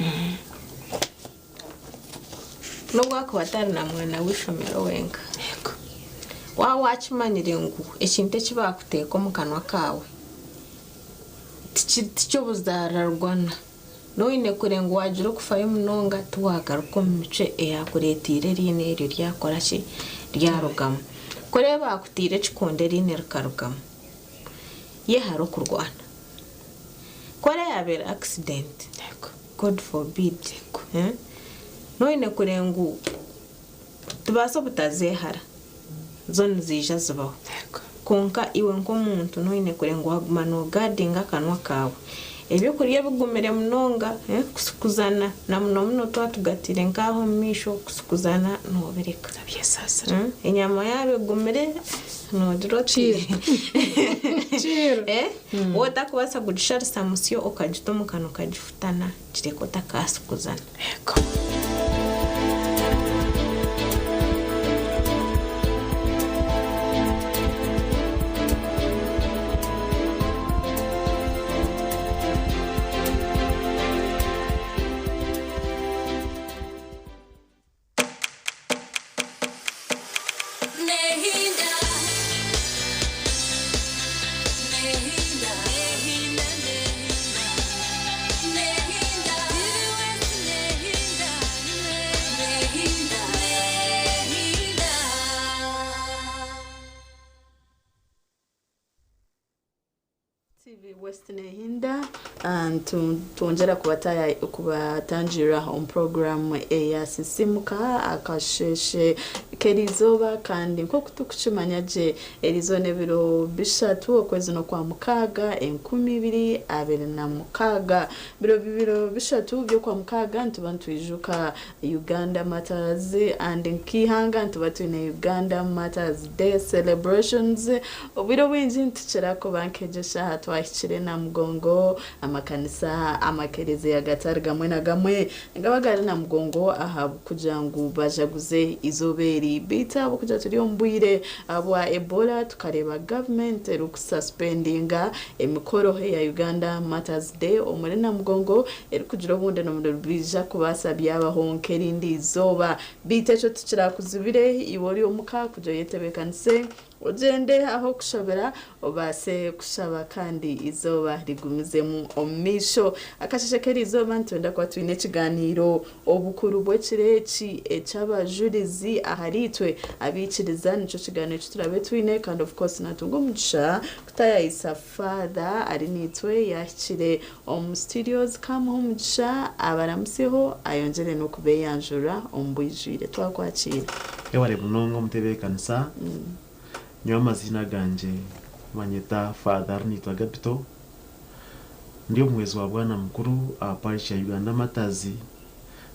no gwako batari na mwana wishomero wenga yego wa wachimanyire ngo ekinte kibakuteka mu kanwa kawe ticho buzararwana noine kurenga wagira kufayo munonga tuwagaruka mu mice eyakuretire rine eryo ryakora ki ryarugamo kureba akutire kikonde rine rukarugamo ye haro kurwana kore yabera accident god forbid noine kurenga tubasa butazehara zone zija zibaho konka iwe nk'omuntu noine kurenga waguma no guarding akanwa kawe ebyo kuriya bigumire munonga kusukuzana na muno twatugatire ngaho misho kusukuzana no bereka byesasira inyama yabe gumire no diroti chiro wota kubasa gudisharisa musyo okajitomo kano kajifutana kireko takasukuzana eko West Nehinda and tuongera kubatangira on program ya sisimuka akasheshe kerizoba kandi nko kutukimanya je erizone biro bishatu okwezi no kwa mukaga 2026 biro bishatu byo kwa mukaga ntubantu ijuka Uganda Matters and nkihanga ntubatune Uganda Matters Day celebrations biro winji ntucerako bankejesha hatwahikire na mugongo amakanisa amakereze ya gatari gamwe na gamwe ngabagari na mugongo aha kujangu bajaguze izoberi bita bukuja turi ombwire abwa Ebola tukareba government rukususpendinga emikoro ya Uganda Matters Day omure na mugongo erikujira bunde no mubija kubasabye abahonkeri ndi zoba bita cyo tukira kuzubire iwori omuka kujo yetebekanise ugende aho kushobera obase kushaba kandi izoba rigumizemu omisho akasheshekera izoba ntunda kwa twine kiganiro obukuru bwekireki ecyabajurizi aharitwe abikiriza nico kiganiro turabe twine kandi of course natungo mugisha kutaya isafada ari nitwe yakire studios kama mugisha abaramuseho ayongere no kubeyanjura ombwijire twakwakira yaware munongo mutebekanisa nyo mazina ganje manyeta father nitwa Gapito ndio mwezi wa bwana mkuru parish ya Uganda Matters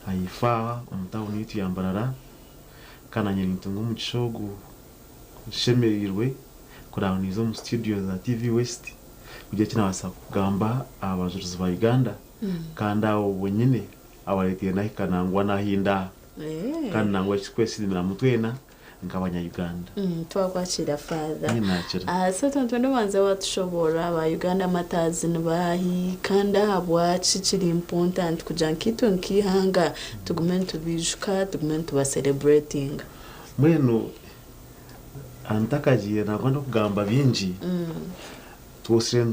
aifa omutauni yitu yambarara kana nyirintungu mugishogu shemerirwe kuranizo mu studio za TV West kujya kinabasa kugamba abajuruzi ba Uganda kandi abo bonyine abaretiye nahikanangwa nahinda kandi nangwa chikwesi na mutwena nkabanya Uganda twakwakira father so tontondo manze watushobora aba Uganda Matters nbahi kanda abwa chikiri important kujankitu nkihanga tugumen tubijuka tugumen tuba celebrating mwenu antakagiye nagwanda kugamba binji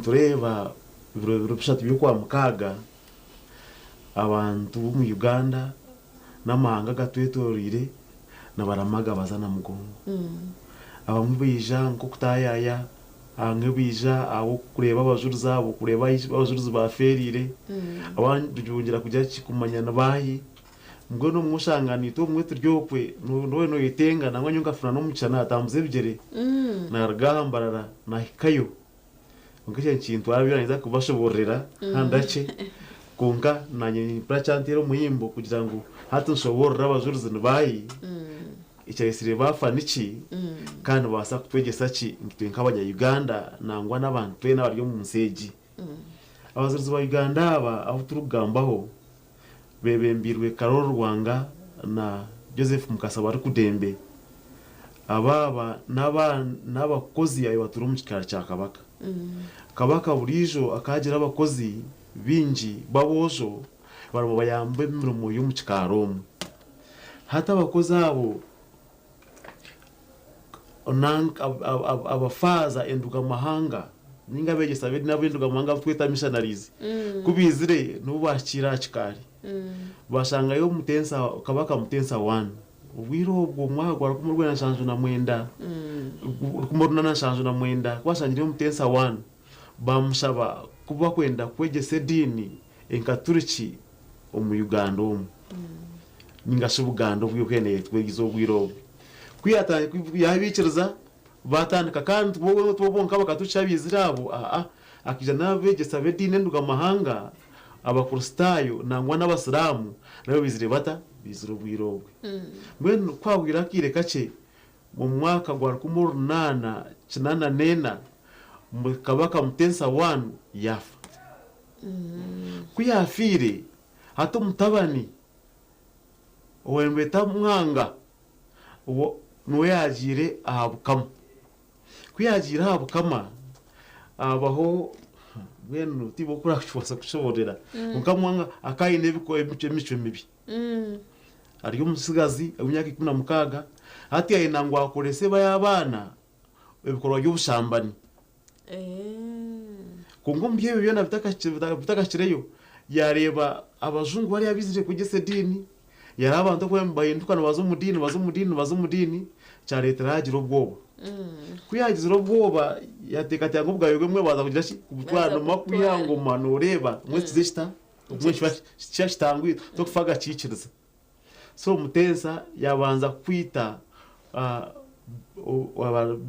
tureba biro bishatu byo kwa mukaga abantu mu Uganda namahanga gatwetorire nabaramaga bazana mugongo abamwe bija nko kutayaya ange bija abo kureba abajuruza abo kureba abajuruzi baferire abandi byongera kujya kikumanya nabahi ngo no mushangani to mwe turyokwe no yitenga nangwa nyunga funa no mucana atambuze bigere nargambarara nahikayo ngije kintu abirangiza kubashoborera handace kunga nanye prachantero muhimbo kugira ngo hatunshobora abajuruzi nabahi icyesire bafaniki kandi basa kutwegesa ki ngitwe nk'abanya Uganda nangwa n'abantu twe n'abaryo mu nseji abazuruzi ba Uganda aba aho turugambaho bebembirwe Karol Rwanga na Joseph Mukasa bari kudembe ababa n'abakozi ayo baturu mu kikara cya Kabaka Kabaka burijo akagira abakozi binji babojo barimo bayambe mu yo mu kikaro hata abakozi abo abafaza enduka mahanga ninga begesa be n'abinduga mwanga twita missionaries kubizire n'ubakira kikari bashanga yo mutensa kabaka mutensa 1 ubwiro ubwo mwagwa kumurwe na shanju na mwenda kumuruna na shanju na mwenda kwashangire mutensa 1 bamushaba kuba kwenda kwegese dini enkaturichi omu Uganda ningashe Buganda ubwo keneye twegizo ubwiro kwiyata yabikiriza batandika kandi tubonka bakatuca bizirabo akija nabegesa bedine nduga mahanga abakristayo nangwa n'abasilamu nabo bizire bata biziro bwirobwe mbene kwabwira kire kace mu mwaka gwa 1894 kabaka mutensa 1 yafa kuyafire hato mutabani owembeta mwanga uwo nuwe yagire ahabukama kwiyagira ahabukama abaho benu tibo kurashobora kushoborera ukamwanga akayine biko imico mibi ariyo musigazi imyaka 16 hati yayinangwa akorese bayabana ebikorwa by'ubushambani kungo mbye bibyo bitakakireyo yareba abazungu bari yabizire kugese dini yari abantu ko bayindukana bazo mudini cya leta yagira ubwoba kuyagira ubwoba yateka cyangwa ubwayo gwe baza kugira ki kubutwana makwihangoma noreba mwese zishita umwe cyashitangwi to kufaga ciciriza so mutensa yabanza kwita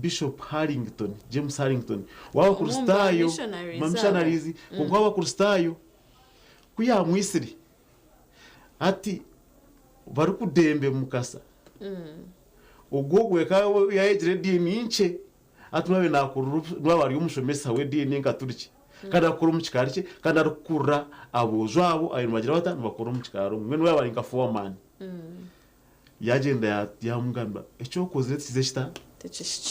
Bishop Harrington, James Harrington waba kurustayo missionaries kuko waba kurustayo kuya mwisiri ati bari kudembe mukasa ugogwe kawo yaegire dini inche atunawe nakuru bari umushomesa we dini ngaturiki kada kuru mukikarike kada rukura abozwabo ayo magira bata bakuru mukikaro mwe niwe bari ngafuwa man yagenda yamugamba echo koze tizeshita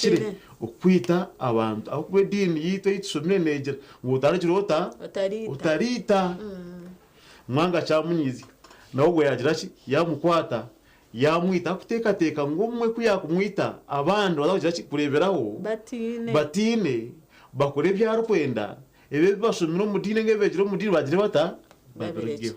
kire ukwita abantu akwe dini yito yitsomene negera ngo utarikirota utarita mwanga cyamunyizi nawo gwe yagira ki yamukwata yamwita kuteka ngomwe kuyakumwita abandi bazagira ki kureberaho batine bakore byaro kwenda ebe bashomira umudine ngebegira umudine bagire bata baberegeho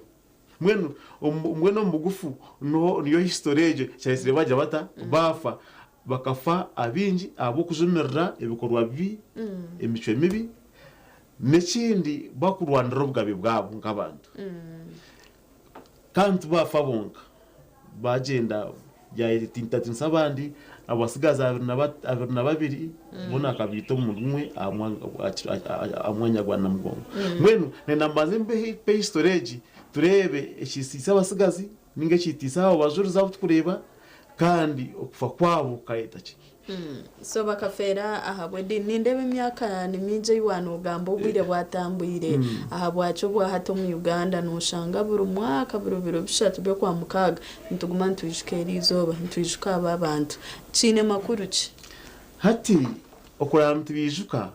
mweno mugufu niyo history cyahise bagira bata bafa bakafa abinji abo kujumirira ibikorwa bibi imico mibi n'ikindi bakurwanira ubwabi bwabo nk'abantu kandi bafa bonka bagenda yayitintatinsa abandi abasigaza abiri na babiri bona kabito umwe amwanyagwa na mugongo mwenu nenambaze mbe storage turebe ekisisa abasigazi ninge kitisa abajuru zabo tukureba kandi okufa kwabo kayitaki so bakafera ahabwe nindebe imyaka ni minje y'wanu ugambo bwire bwatambuire ahabwacho bwa hato mu Uganda nushanga buri mwaka biro bishatu byo kwa mukaga ntuguma ntujikeri izoba ntujika ababantu cine makuru ki hati okora ntibijuka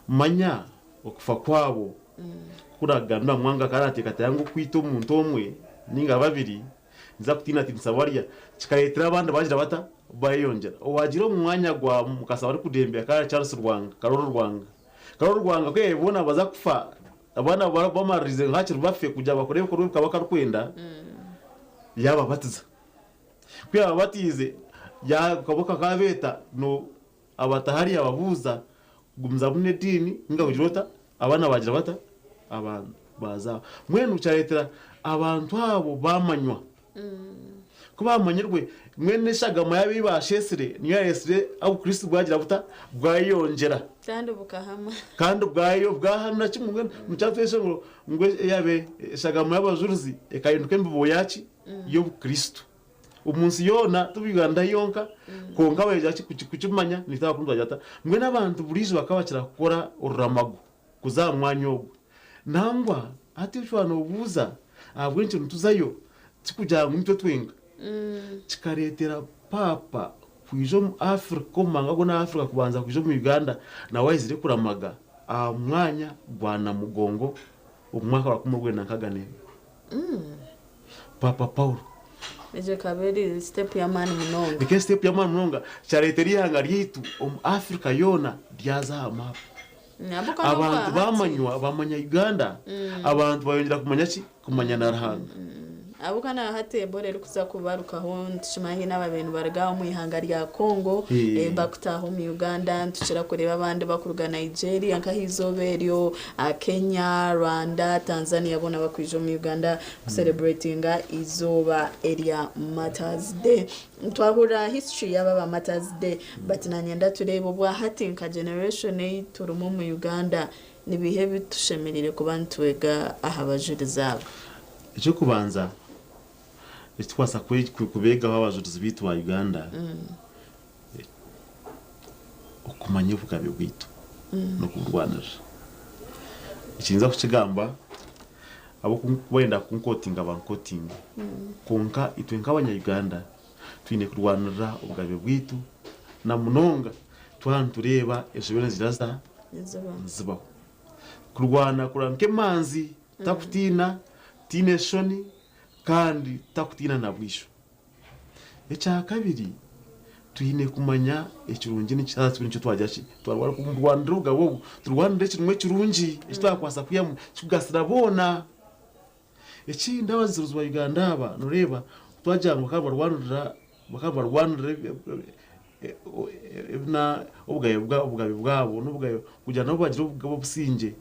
manya okufa kwabo kuragana mwanga karate katayango kwita umuntu omwe ninga babiri nza kutina tinsabariya kikayetera abandi bagira bata bayongera owagira umwanya gwa mukasa bari kudembya kara Charles Rwanga Karoro Rwanga kwe bona baza kufa abana bamarize nkakiri bafe kujya bakore ko ruka bakakwenda yaba batiza kwiya batize ya kaboka kabeta no abatahari ababuza gumza bune dini ngabujirota abana bagira bata abantu baza mwenu cyaretera abantu abo bamanywa kuba amanyirwe mwene shagama yabibashesire niyo yesire abo Kristo bwagira buta bwayongera kandi bwayo bwahamna kimwe mucyatwese ngo yabe shagama y'abajuruzi ekayinduke mbibo yaci yo Kristo umunsi yona tubiganda yonka konga baje kukimanya nitakundwa jata mwe nabantu burizo bakabakira gukora uramago kuzamwanyo nangwa ati shwana ubuza abwenje ntuzayo tikujya mu mito twenga kikaretera papa kwijo mu Afrika manga go na Afrika kubanza kwijo mu Uganda na wayizire kuramaga mwanya bwana mugongo umwaka wa 1914 papa Paul eje kaberi step ya mani munonga bike step ya mani munonga chareteri hanga ryitu Afrika yona ryaza amapo Abantu bamanya Uganda abantu bayongera kumanya na Ruhanga abukana hatembo rero kuza kubarukaho ntishimahi n'ababintu baragaho mu ihanga rya Congo bakutaho mu Uganda ntushira kureba abandi bakuruga Nigeria nkahizoberyo Kenya Rwanda Tanzania bona bakwije mu Uganda celebrating izoba area Matters Day twahura history y'aba Matters Day but nanyenda tureba bwa hatinka generation turumo mu Uganda nibihe bitushemerere ku bantu wega ahabajuri zabo icyo kubanza twasa kubega abajurizi bitu wa Uganda ukumanya ubugabe bwitu no kurwanira ikinza kukigamba abo wenda kunkotinga bankotinga konka itwenka abanya Uganda twine kurwanira ubugabe bwitu na munonga twantureba eshobora ziraza zibaho kurwana kuranke manzi takutina tineshoni kandi takutina na bwisho echa kabiri tuyine kumanya ekirungi n'icyatswe n'icyo twajyashi twarwara ku Rwanda rugabo turwanira ekirumwe kirungi ekitwakwasa kuyamu kigasira bona ekinda abaziruzwa Uganda aba noreba twajyango kabarwanira na ubugabe bwabo n'ubugabe kujya nabo bagira ubugabo businge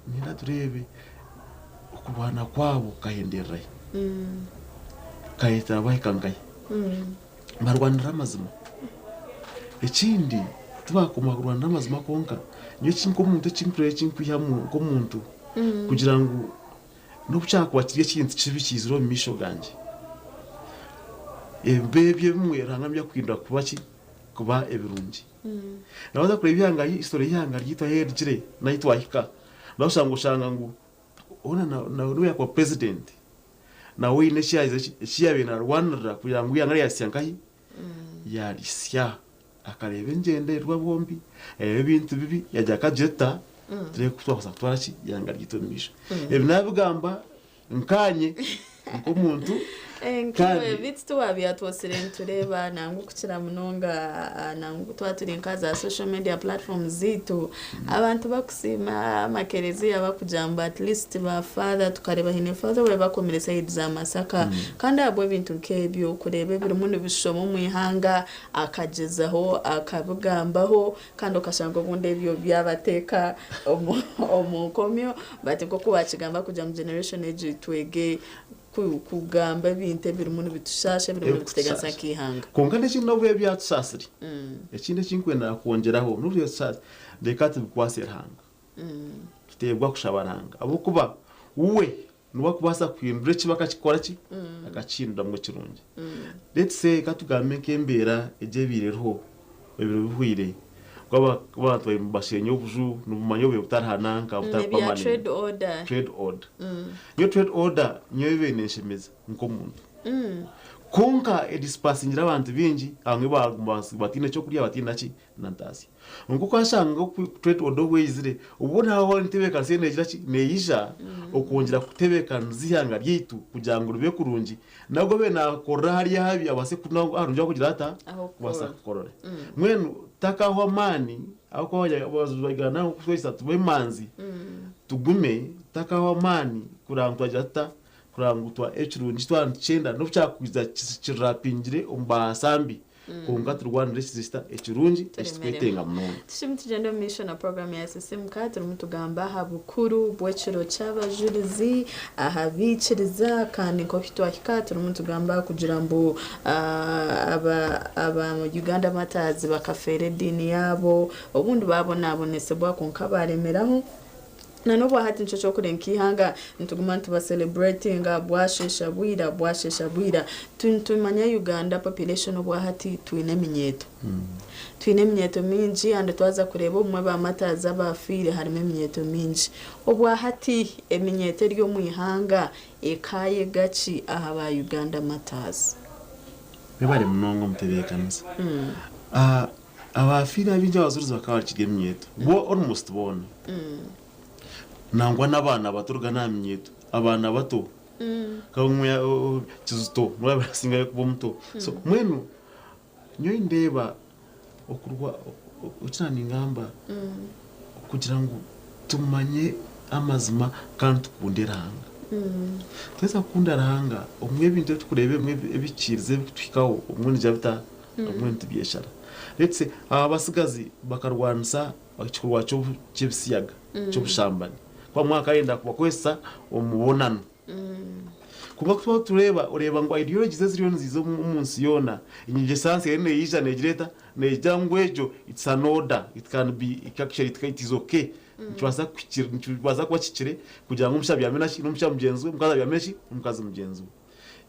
nina turebe kurwana kwabo kahendera kahita bahikangaye barwanira amazima ekindi tubakoma kurwanira amazima konka niyo kinko umuntu kinkwihamu ko muntu kugira ngo no bushaka wakiriye kintu kibi kiziro misho ganje ebebye mweranga kwindwa kuba ebirungi nabaza kureba yanga history yanga ryitwa herjire nayitwa hika ushanga ngo ona na uya kwa president na we ne shiyabe na Rwanda kugira ngo yanga yasyankahi yarisya akarebe ngende rwa bombi ebintu bibi yajya kajeta tire kutwasa twarachi yanga ryitwa misho ebinabigamba nkanye nko muntu Nkiwe bitu wabya twosire tureba nangu kukira munonga nangu twaturi nkaza social media platforms zitu abantu bakusima makerezi abakujamba at least ba father tukareba hine father we bakomeresa yiza masaka kandi abo bintu nkebyo kurebe biri muntu bishomo mu ihanga akagezaho akabugambaho kandi ukashanga bunde byo byabateka omukomyo batiko kubakigamba kujya mu generation age twege kugamba binte biri muntu bitushashe biri muntu bitegasa kihanga konka n'ikindi nawe byatusasiri ikindi kinkwenda kongeraho n'uriyo sasa dekati bikwasera hanga tutebwa kushabaranga abo kuba uwe nuwa kubasa kwindure kibaka kikora ki agacinda mu kirungi let's say katugambe kembera eje bireho ebiro bihwire kwaba bashenye ubuju nubumanyo bwe butarhananga butarpamani trade order yo trade order nyo ibeneshemeza nko muntu konka edispasingira abantu bingi amwe batine cyo kuriya batina ki nantasi ngo kwashanga trade order wezire ubona aho ntebeka senegira ki neyija okongera kutebeka nzihanga ryitu kugira ngo rube kurungi nago bena korra hari habi abase kunango arunja kugira ata basa korore mwenu takaho amani ako bazugana kwesa tubemanzi tugume takaho amani kurangwa jata kurangutwa ecirungi twacenda no cyakwiza kirapingire umbasambi kunga turwanire sister ecirungi ekitwetenga muno tishimti gender mission na program ya SSM katru mutugamba habukuru bweciro cy'abajurizi ahabiciriza kandi ko kitwa katru mutugamba kugira mbo aba mu Uganda Matters bakafere dini yabo ubundi babonabonese bwa konka baremeraho na nobo hati nchocho kurenki hanga ntuguma tuba celebrating bwashesha bwira tuntumanya Uganda population obwa hati tuine minyeto minji ande twaza kureba umwe ba Matters abafire harimo minyeto minji obwa hati eminyeto ryo mu ihanga ekaye gaci aha ba Uganda Matters bebare munongo mutebekanisa abafire abinja bazuruza bakaba kigemyeto bo almost bona nangwa n'abana baturga namyeto abana bato kamwe kizuto mwabasinga yo kuba muto so mwenu nyo indeba okurwa ucana ingamba kugira ngo tumanye amazima kandi tukunde rahanga twese akunda rahanga umwe bintu tukurebe umwe bikirize twikaho umwe njabita umwe ntibyeshara ndetse aba basigazi bakarwanisa bakikurwa cyo cyebisiyaga cyo bushambani kwa mwaka yenda kubakwesa umubonano kuba tuba tureba ureba ngo ideology ziriyo nzizo umunsi yona inyinge sanse yene yija negireta nejangwejo it's an order it can be actually it is okay ntibaza kuba kikire kugira ngo umushabi yamenashi n'umushabi mugenzi we mukaza yamenashi umukazi mugenzi we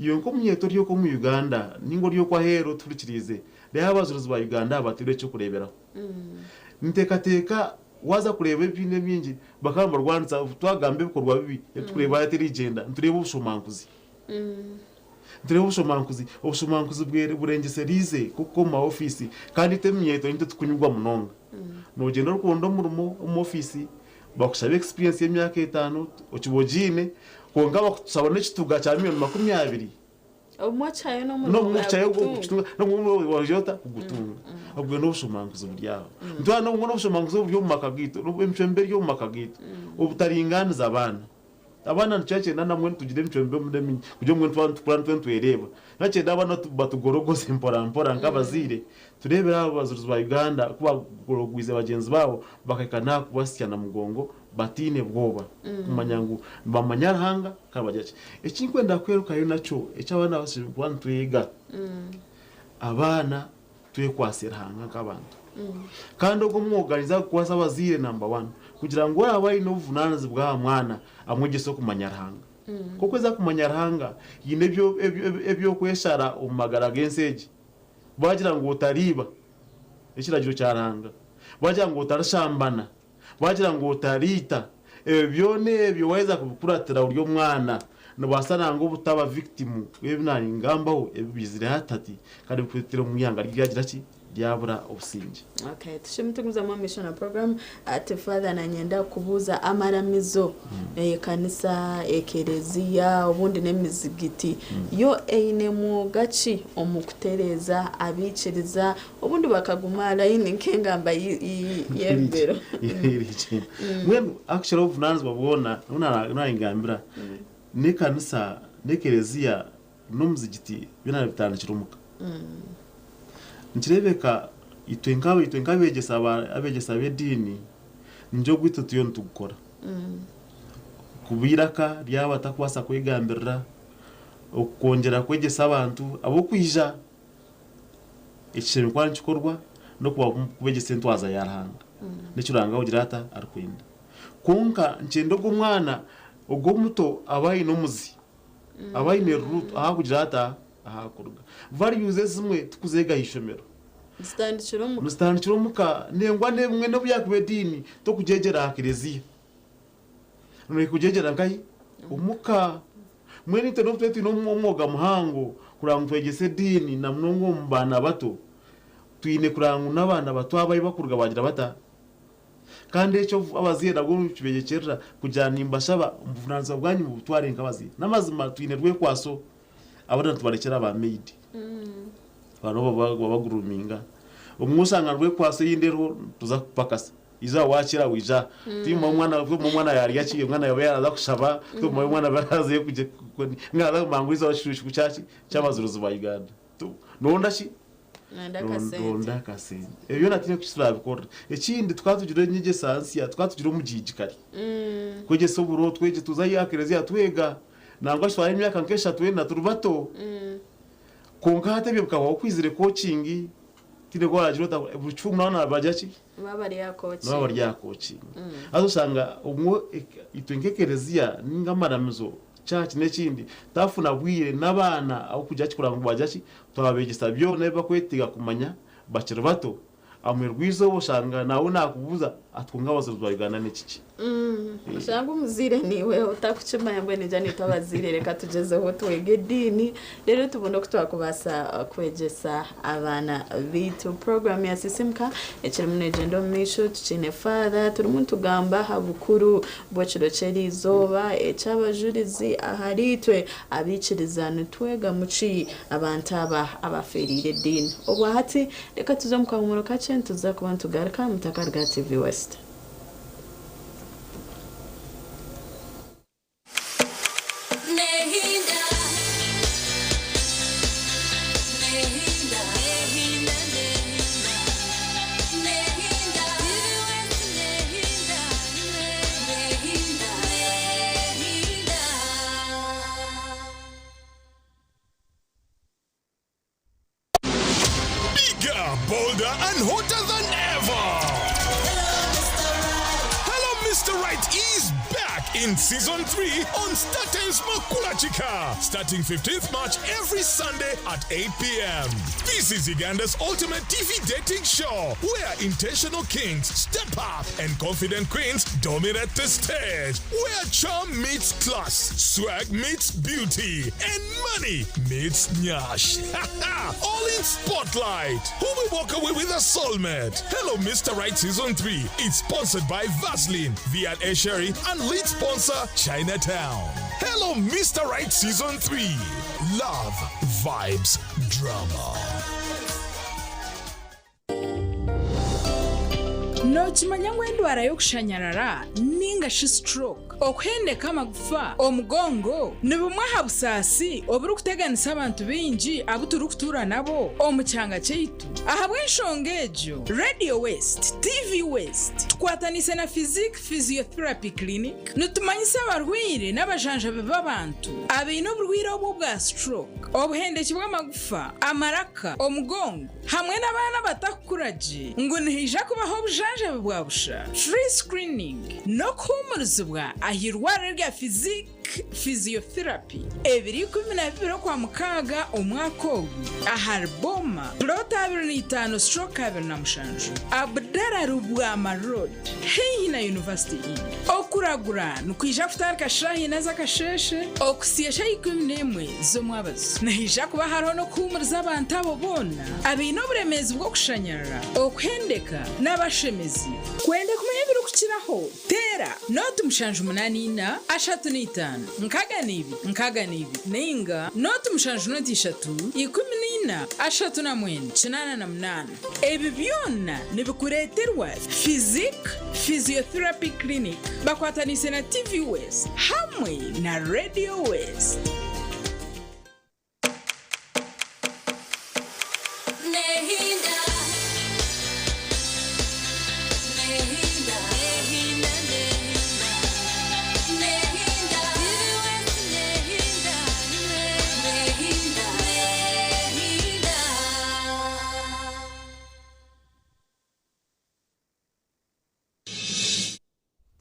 iyo nko munyeto ryo ko mu Uganda ningo ryo kwa hero turikirize rero abazuruzi ba Uganda bature cyo kureberaho ntekateka waza kureba ibintu byingi bakamba rwanditsa twagambe bikorwa bibi tureba yatirigenda tureba ubushomankuzi ubushomankuzi burengeserize kuko ma office kandi temyeto nite tukunyurwa munonga nugenda rukundo mu office bakushabe experience y'imyaka 5 ukibogine konga bakusabone kituga cya 20 umwachayo no mu wajota kugutunga ubwo no bushomankuzi buryaho ntwana ngo no bushomankuzi byo mu makagito no emchembe yo mu makagito ubutaringaniza abana ncache namwe tugire emchembe mudemi kujye mwe twereba nache abana batugorogoze mpora nk'abazire turebera abazuruzi ba Uganda kuba gorogwize bagenzi babo bakakana kubasyana mugongo batine bwoba kumanyangu bamanyarahanga kabajache ekinkwenda kweruka yo nacho ecabana basibe kwantu yiga abana tuye kwasirahanga nk'abantu kandi ubwo mwuganiza kwasa abazire number 1 kugira ngo abayi no vunanazi bwa mwana amwegeso kumanyarahanga kuko za kumanyarahanga yine ebyo kweshara umagara genseje bagira ngo utariba ekiragiro cyaranga bagira ngo utarashambana bagira ngo utarita byone ebyo weza kukuratira uryo mwana nabasana ngo butaba victim ebinani ngambaho ebizire hatati kandi kwitira umuyanga ryagira ki ryabura obusinge. Okay, tushimituguza mu mission program at father na nyenda kubuza amaramizo kanisa ekereziya ubundi nemizigiti yo eine mu gaci omukutereza abiciriza ubundi bakagumara yini nkengamba yembero when actually of nans babona una ingambira ne kanisa nekereziya nomuzigiti bina bitandikira umuka ntirebeka itwenga abegesa bedini njo gwito tuyo ntugukora kubiraka ryaba takwasa kwigambirira okongera kwegesa abantu abo kwija ikiremi kwa nchikorwa no kubegesa ntwaza yarahanga necuranga ugira ata arikwinda konka nchendo gumwana ubwo muto abayi no muzi abayi ne root aha kugira ata ahakurwa values zimwe tukuzega ishomero mustandikiro muka nengwa nemwe no byakubedini to kujegera akereziya no kujegera ngai umuka mwene to no twetu no mwoga muhango kuranga twegese dini na mnongo mbana bato twine kuranga nabana bato abayi bakurga bagira bata kandi echo abazira go kibegekera kujana imbashaba umvunanza bwanyu mu butware nkabazi namazima twine rwe kwaso abana tubarekera ba maid bano babaguruminga umusanga rwe kwaso yindero tuza kupakasa iza wakira wija timo mwana yari yaciye mwana yawe yaraza kushaba to mwana baraze kuje ngala mangwiza washushi kucaci cy'abazuruzi ba Uganda nonda shi nonda kasente ebyo natine kusira bikora ekindi twatugire nyige sansia twatugire umujijikari kuje soburo tweje tuzayakereza twega nangwa shwara imyaka nkesha twena turubato konka hatebye bukaba kwizire coaching tine kwa ajirota bucumu nana bajachi baba ya coaching azo sanga umwe itwengekerezia ningamaramizo church nekindi tafuna bwire nabana aho kujya kikuranga bajachi twabegesa byo neba kwetiga kumanya bakira bato amwe rwizo boshanga nawe nakubuza atwunga abazurwa Uganda n'ikiki ushanga umuzire niwe utakucima yambwe nejani tabazire reka tugezeho twege dini rero tubona ko twakubasa kwegesa abana bitu program ya sisimka ekiri mu agenda misho tucine father turi mu tugamba habukuru bwaciro ceri zoba ecabajurizi aharitwe abicirizana twega muci abantaba abaferire dini obwa hati reka tuzo mukamuro kace tuza kubantu garika mutakarga TV West. bolder and hotter than ever. Hello, Mr. Right is back in season 3 on StarTimes Makula Chika, starting 15th March every Sunday at 8 p.m. This is Uganda's ultimate TV dating show, where intentional kings step up and confident queens dominate the stage, where charm meets class, swag meets beauty, and money meets nyash. All in Spotlight. Who will walk away with a soulmate? Hello, Mr. Right Season 3. It's sponsored by Vaseline, V&A Sherry, and lead sponsor Chinatown. Hello, Mr. Right Season 3. Love, vibes, drama. nokimanya ngu endwara y'okushanyarara ningashi stroke okuhendeka amagufa omugongo ni bumwe aha busaasi oburikuteganisa abantu baingi abo turikutuura nabo omu kyanga kyaitu. aha bw'enshonga egyo Radio West, TV West tukwatanise na Physiotherapy Clinic nitumanyisa abarwaire n'abajanjabi b'abantu abaine oburwaire obwo bwa stroke, obuhendeki bw'amagufa, amaraka, omugongo hamwe n'abaana batakukuraje ngu nihija kubaho obujanjabi bwa busha, free screening n'okuhumurizibwa ah'irwariro rya Physiotherapy ebiri 12 kwa mukaaga omwaka ogu aha Ruboma Plot 25/27 Abdara Rubwama Road haihi na University Inn. Okuragura nukwija kutarika shahi naza kasheshe okusiesha 11 z'omwabazi nihija kuba hariho n'okuhumuriza abantu abo bona abaine oburemezi bwo kushanyarara okuhendeka n'abashemezi. Kwenda kumanya ebiri kukiraho tera noti 784 nkagana ibi ninga noti 783 ebi byonna nibikureterwa Physiotherapy Clinic bakwatanise na TV West hamwe na Radio West.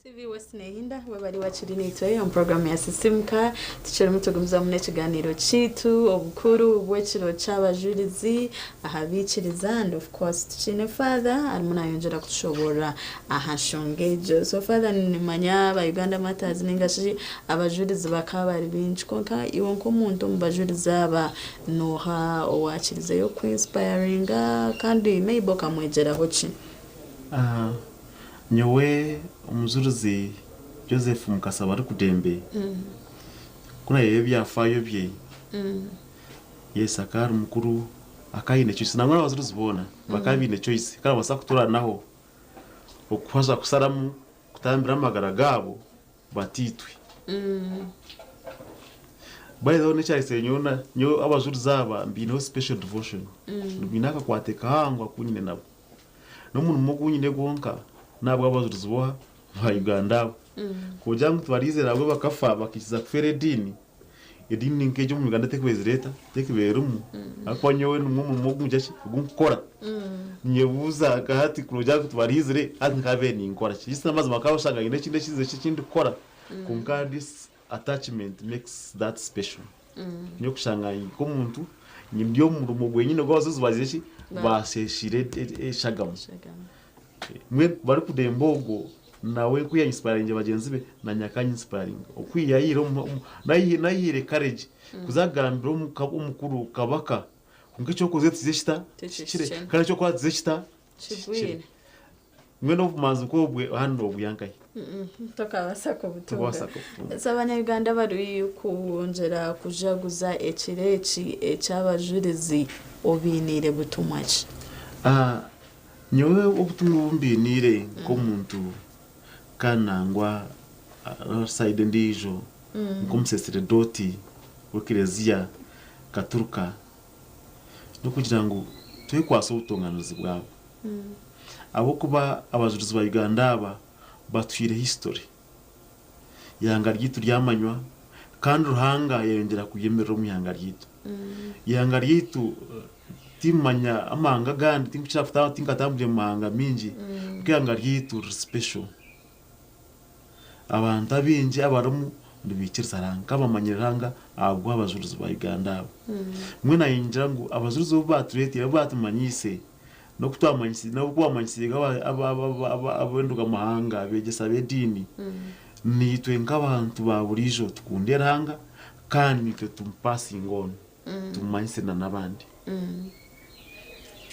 TV West Nehinda wabari wachiri neitwe on program ya Sisimka tuchiri mutugumza mune kiganiro chitu obukuru bw'ekiro cy'abajurizi ahabikiriza and of course tuchine father alimuna yongera kutushobora ahashongejo. So father nimanya ba Uganda Matters ningashi abajurizi bakabari binchi konka iwo nkomuntu mubajurizi aba noha owachirize yo inspiring kandi maybe kamwegera hochi nyowe umuzuruzi Joseph Mukasa bari kudembe kuna yeye byafayo bye yes akari mukuru akayine choice namwe abazuruzi bona bakabine choice kana basa kutura naho okwaza kusaramu kutambira amagara gabo batitwe by the way cyahise nyona nyo abazuruzi aba mbino special devotion binaka kwateka hangwa kunyine nabo no muntu mugunyine gonka nabwo abazuruzi boha ba Uganda kugira ngo tubarize nabwo bakafa bakiza kufere dini edini nkejo mu Uganda tekwezereta tekiberumu akonyowe n'umwe mu mujashi gukora nyebuza gahati kugira ngo tubarizire ankabe ni nkora cyisa amazi makabashanga ine kinde kize kindi kora kunka this attachment makes that special nyo kushanga ko muntu nyimyo mu rumo gwenyine gwazo bazije baseshire shagamu mwe bari kudembogo nawe kuya inspiring bagenzi be na nyakanya inspiring okwiyayiro nayire courage kuzagambira umukuru kabaka ngicyo kuzetze shita kire kana cyo kwaze shita mwe no bumanzi ko bwe hano buyankaye tokabasa ko butunga sabanya Uganda bari kunjera kujaguza ekireki ecyabajurizi obinire butumachi nyowe obutumwa bumbinire ko muntu kanangwa side ndijo ngumsesere doti wekirezia katuruka no kugira ngo tuye kwaso utunganuzi bwabo abo kuba abajurizi ba Uganda aba batwire history yanga ryitu ryamanywa kandi ruhanga yongera kuyemerera mu yanga ryitu yanga ryitu timanya amahanga gandi tinkuchira kutawa tinkatambule mahanga mingi kuyanga ryitu special abantu abinji abarumu ndibikiriza ranga kabamanyiranga abwo abajuruzi ba Uganda abo mwe nayinjira ngo abajuruzi bo baturete batumanyise no kutwamanyise no kwamanyisiga abenduga mahanga begesa bedini nitwe nk'abantu ba burijo tukunderanga kandi nitwe tumpassing on tumanyise na nabandi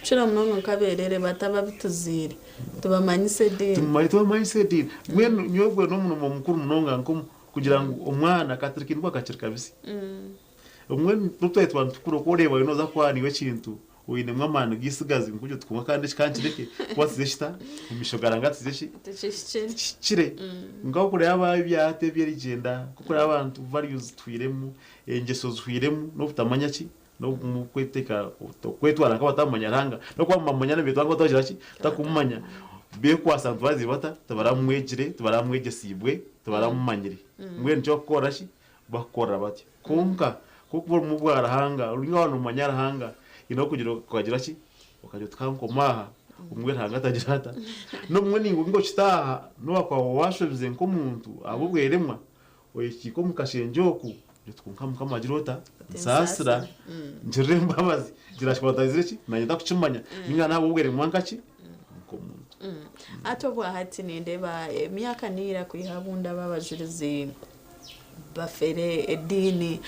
Chira mnongo nkaberere bataba bituzire tubamanyise dini tubamanyise dini mwe nyobwe no muno mukuru mnonga nko kugira ngo umwana katirikindwa akacirika bisi umwe tutwete bantu kuro kureba inoza kwaniwe kintu uine mwamana gisigazi nkujyo tukumwa kandi kanjireke kwasize shita imishogaranga tizeshi chire ngaho kure yabaye byate byerigenda kuko abantu values twiremu engeso zwiremu no butamanya ki no kweteka kwetwara akabatamanya ranga no kwamamanya ne bitwa ngo tojira ki takumanya be kwasantu bazi bata tabaramwegire tabaramwegesibwe tabaramumanyire mwe nco kora shi bakora bati kunka kuko mu bwarahanga uri ngabano manyarahanga ino kugira ki ukaje tkankomaha umwe ranga tajirata no mwe ningo ngo chitaha no akwa washobize nko muntu abubweremwa oyikiko mukashenjoku tukunka mukamajirota sasira njire mbabazi girashwatazire ki nanyenda kucimanya ninga nabo ubweremwa nkaki nko muntu atobwa hati nindeba myaka nira kuihabunda babajurizi bafere edini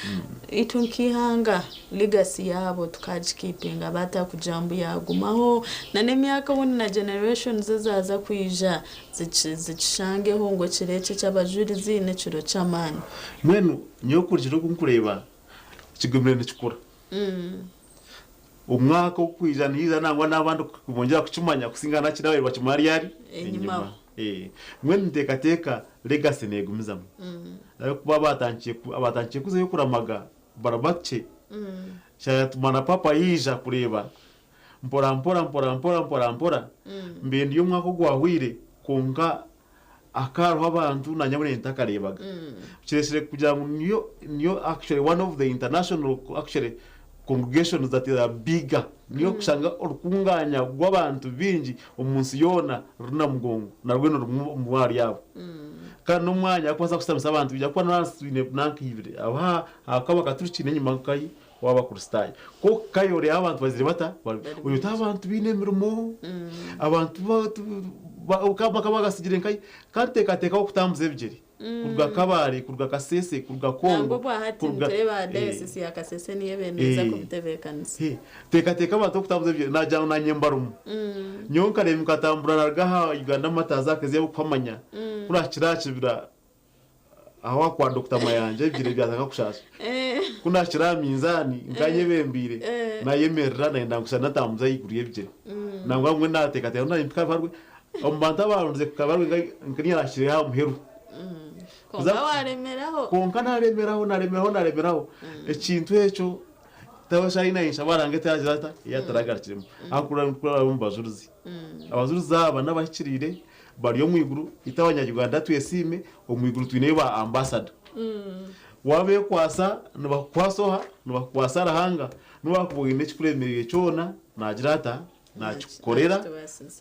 itunkihanga legacy yabo tukajikipinga bata kujambu yagumaho nane myaka woni na generation zaza kuija zichishangeho ngo kirece cy'abajurizi ne ciro camani mwenu nyokurjiro kunkureba kigumire cikura umwaka ukwijana niza nangwa nabandi kubongera kucumanya kusingana kirawe bacumari yari enyuma mwenu ntekateka legacy negumizamo ayo kuba batangiye kuze kuramaga barabace cyatumana papa yija kureba mpora mbendi yo mwaka gwahwire kunga akaro abantu na nyabone ntakarebaga kiresire kugira ngo niyo actually one of the international actually congregations that are bigger niyo kushanga orukunganya rw'abantu bingi umunsi yona runa mugongo na rweno rumwari yabo kandi umwanya kwaza kusamisa abantu bijya kwa nasine nankivire aba akaba katuruci nyuma kai waba kurustaye ko kayore abantu bazire bata uyu tabantu binemirimo abantu ukaba kabasigire kai katekateka okutambuze bijeri kurga kabare kurga kasese kurga kongo kurga tureba desi ya kasese niye bemeza ko bitebekanise tekateka abantu okutambuze bijeri najana na nyembarumu nyonka re mukatambura nargaha Uganda mataza kaze bukamanya kurakiracibira aho kwa Dr. Mayanje bijire byazaka kushasha kuna kira minzani nganye bembire na yemerera na ndangusha natambuza yiguriye bijire nangwa mwe natekateka na impikavarwe ombanta barunze kukabarwe ngani arashire ha muheru konka naremeraho ekintu echo tabasha ina insha barangete yajata yataragarikiremo akura mbazuruzi abazuruzi aba nabakirire bariyo mwiguru itabanyagirwanda twesime omwiguru twineba ambassador wabe kwasa nubakwasoha nubakwasa rahanga nubakubwine kikuremereye cyona najirata nachukorera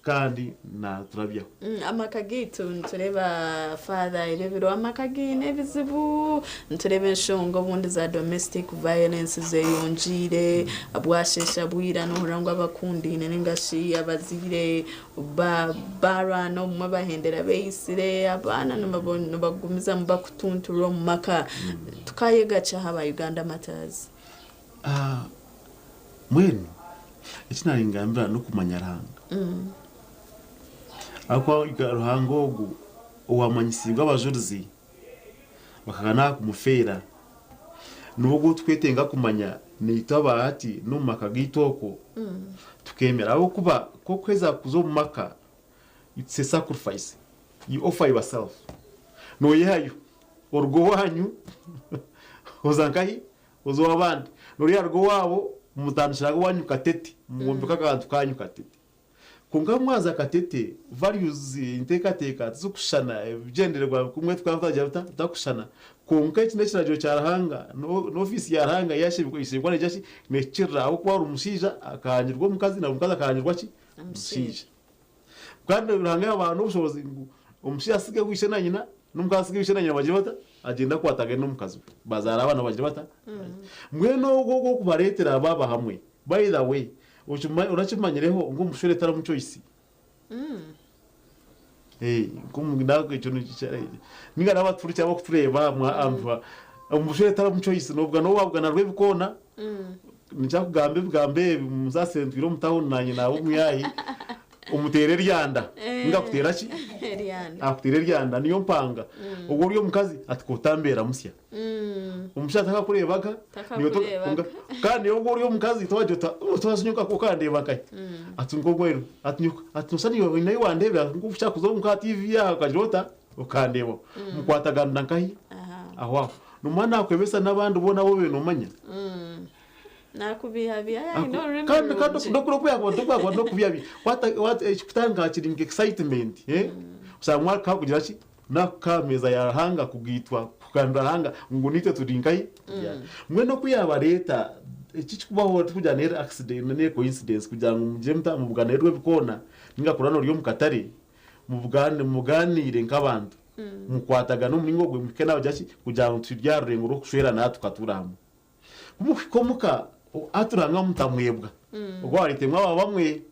kandi na turabya amakagitu ntureba father irebiro amakagine bizibu nturebe nshongo bundi za domestic violence zeyonjire abwashesha bwira no rangwa bakundine ningashi abazire bara no mabahendera beisire abana no bagumiza mbakutunturo mu maka tukayegacha haba Uganda Matters mwenu ikinarengambira no kumanyaranga akwa ruhango ogu uwamanyisinga abajurizi bakagana kumufera nugo twetenga kumanya nitaba ati no makagitoko tukemera abo kuba ko kweza kuzo maka it's a sacrifice you offer yourself no yayo orgo wanyu ozankahi ozo abandi no yargo wabo mutanshaka wanyu katete mugombe kakantu kanyu katete kunga mwaza katete values intekateka zukushana bigendererwa kumwe twavuga takushana konka kino kiragiro cyarahanga no office yarahanga yashibiko isibwa nejashi nekira aho kwa umusija akanyirwa mukazi na mukazi akanyirwa ki umusija kandi uranga abantu ubushobozi umusija asige kwishe na nyina n'umukazi asige kwishe na nyina bagira bata agenda kwataga n'umukazi bazara abana bagira bata mwe no go kubaretera baba hamwe by the way urachimanyireho ngo umushore tara mu choice kumugindako ikintu cyari ninga nabaturi cyangwa kutureba amva umushore tara mu choice nobwa no wabwa na rwe bikona nicyakugambe bgambe muzasendwiro mutaho nanye nawo muyayi umutere ryanda ninga kutera ki ryanda akutere ryanda niyo mpanga ubwo uriyo mukazi atikotambera musya umushaka akakurebaga niyo kandi ubwo uriyo mukazi twajota twasunyuka ko kandeba kai atungo gwero atunyuka atusani yo nayo wandebera ngo ushaka kuzo muka TV ya kajota ukandebo mukwataganda kai aho numana akwebesa nabandi ubona bo beno manya nakubihabia kandi ndokuro kuyakwa ndokubyabi what ekutanga kiri excitement usamwa ka kugira ki nakameza yarahanga kugitwa kukandahanga ngo nite tudinkai mwe no kuyaba leta iki kubaho tujyanera accident ne coincidence kugira ngo mujemta mu buganirwe bikona ningakurano ryo mukatare mu buganire nk'abantu mukwataga no muri ngogwe mukena bajaki kugira ngo turyarure ngo kushwera natukaturamo kumukomuka aturanga mutamwebwa ubwo arite mwaba bamwe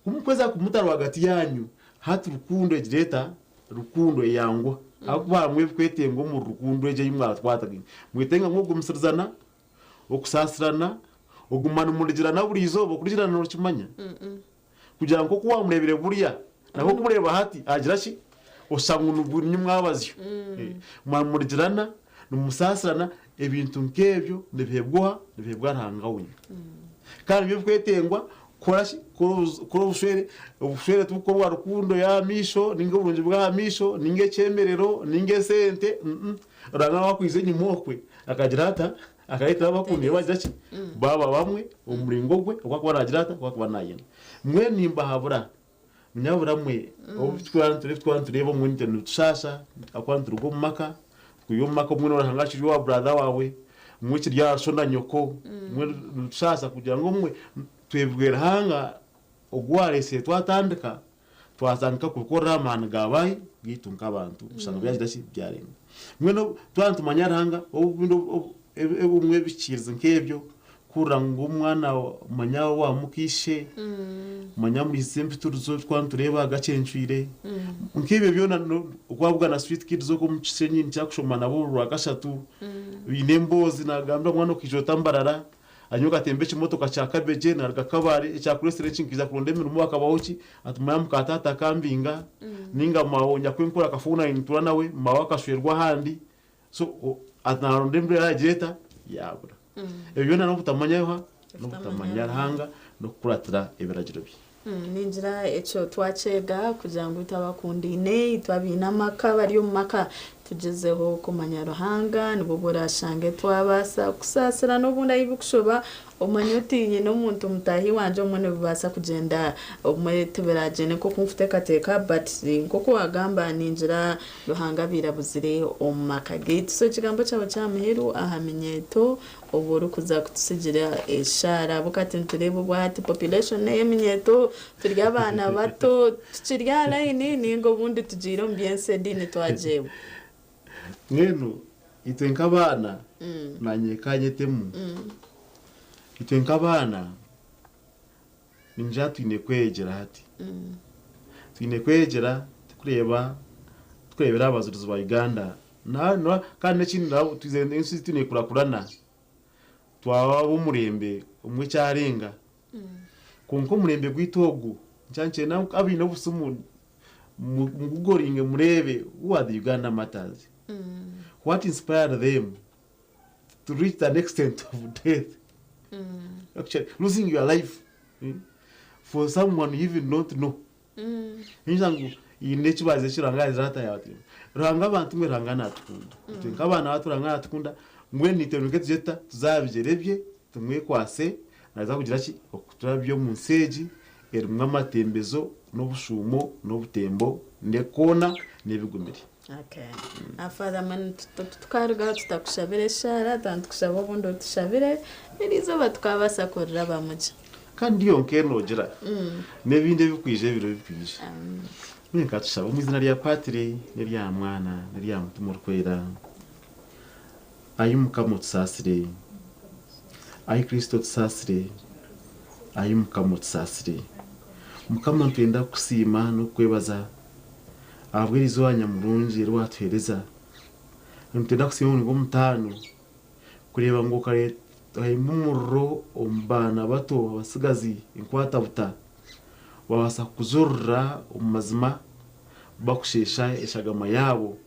kumukweza kumutaro hagati yanyu hatu rukundo ejireta rukundo yangwa akuba mwe kwete ngo mu rukundo eje yimwa twataga mwitenga nko gumusizana okusasirana ogumana umurigirana burizo bokurigirana no kimanya kugira ngo kuwa murebere buriya nako kumureba hati agira ki osanga unubunyi mwabazyo mwamurigirana numusasirana ebintu nkebyo ndebebwa ntangawe kandi byo kwetengwa korashi koro ubushwere tuko rukundo ya misho ninge burungi bwa misho ninge cyemerero ninge sente ranga wakwize nyimokwe akagira ata akahita bakundiye bagira ki baba bamwe umuringo gwe uko baragira ata uko banayena mwe nimba habura munyabura mwe tureba mu internet shasha akwantu rugo maka kuyumaka mwe norahangashije wa brother wawe mwe kirya shona nyoko mwe shasa kugira ngo mwe twebwera hanga ogwarese twatandika twazanka gukora amana gabaye gitunga abantu usanga byagidashye byarenga mwe no twantumanyaranga ubumwe bikiriza nkebyo kuranga umwana manya wa mukishe manya muri simple turuzo twantureba gacenshwire nkibyo byona kwabwa na street kids zo kumchenyi ncyakushomana bo rwagashatu binembozi nagamba mwana kijota mbarara anyuka tembe kimotoka cya kabeje na gakabare cya kureserencing kiza kurondemira mu akabahoki atumaya mukatata kambinga ninga mawonya kwenkura kafuna intura nawe mawakashwerwa handi so atanarondemira yageta yabura ebyo na no butamanya no butamanya hanga no kuratira ibiragiro bye ninjira echo twacega kugira ngo itabakundine itwabina maka bari mu maka tugezeho kumanya ruhanga nibo burashange twabasa kusasira no bunda yibukushoba omanyotinye no muntu mutahi wanje umwe bibasa kugenda umwete beragene ko kumfute kateka but nkoko agamba ninjira ruhanga birabuzire omaka gate so kigambo cyabo cyamheru ahamenyeto oburu kuza kutusigira eshara bukati nturebo bwati population yemenyeto turya abana bato tukirya line ningo bundi tujiro mbiense dine twajewe ngeno itenka abana nanyekanye temu itenka abana ninja twine kwegera hati twine kwegera tukurebera abazuruzi ba Uganda na kandi n'ikindi nabo twizende insi twine kurakurana twaba umurembe umwe cyarenga kunko murembe gwitogu cyanche na abino busumu mugoringe murebe what the Uganda matters what inspired them to reach the extent of death actually losing your life for someone you even don't know injangu inechibaze chirangaza rata yati ranga abantu mwe ranga natukunda tinka abana baturanga natukunda mwe nitenuke tujeta tuzabijerebye tumwe kwase naza kugira ki okuturabyo mu nseji erimwe amatembezo n'obushumo n'obutembo ndekona n'ebigumiri Okay. Afadha man tukaruga tutakushabire shara tantukushaba ubundi tushabire irizoba tukabasa kurira bamuja kandi iyo nkeno gira n'ebindi bikwije biro bikwije Mwenka tushaba mu izina rya Patiri n'irya mwana n'irya mutima rukwera ayumukamo tusasire ayi Kristo tusasire ayumukamo tusasire mukama ntenda kusima no kwebaza abwirizo wanyamurungi rwatwereza ntenda kusima ngo mutano kureba ngo kare ayimumuro ombana bato abasigazi inkwata buta wabasa kuzurra umazima bakushesha eshagama yabo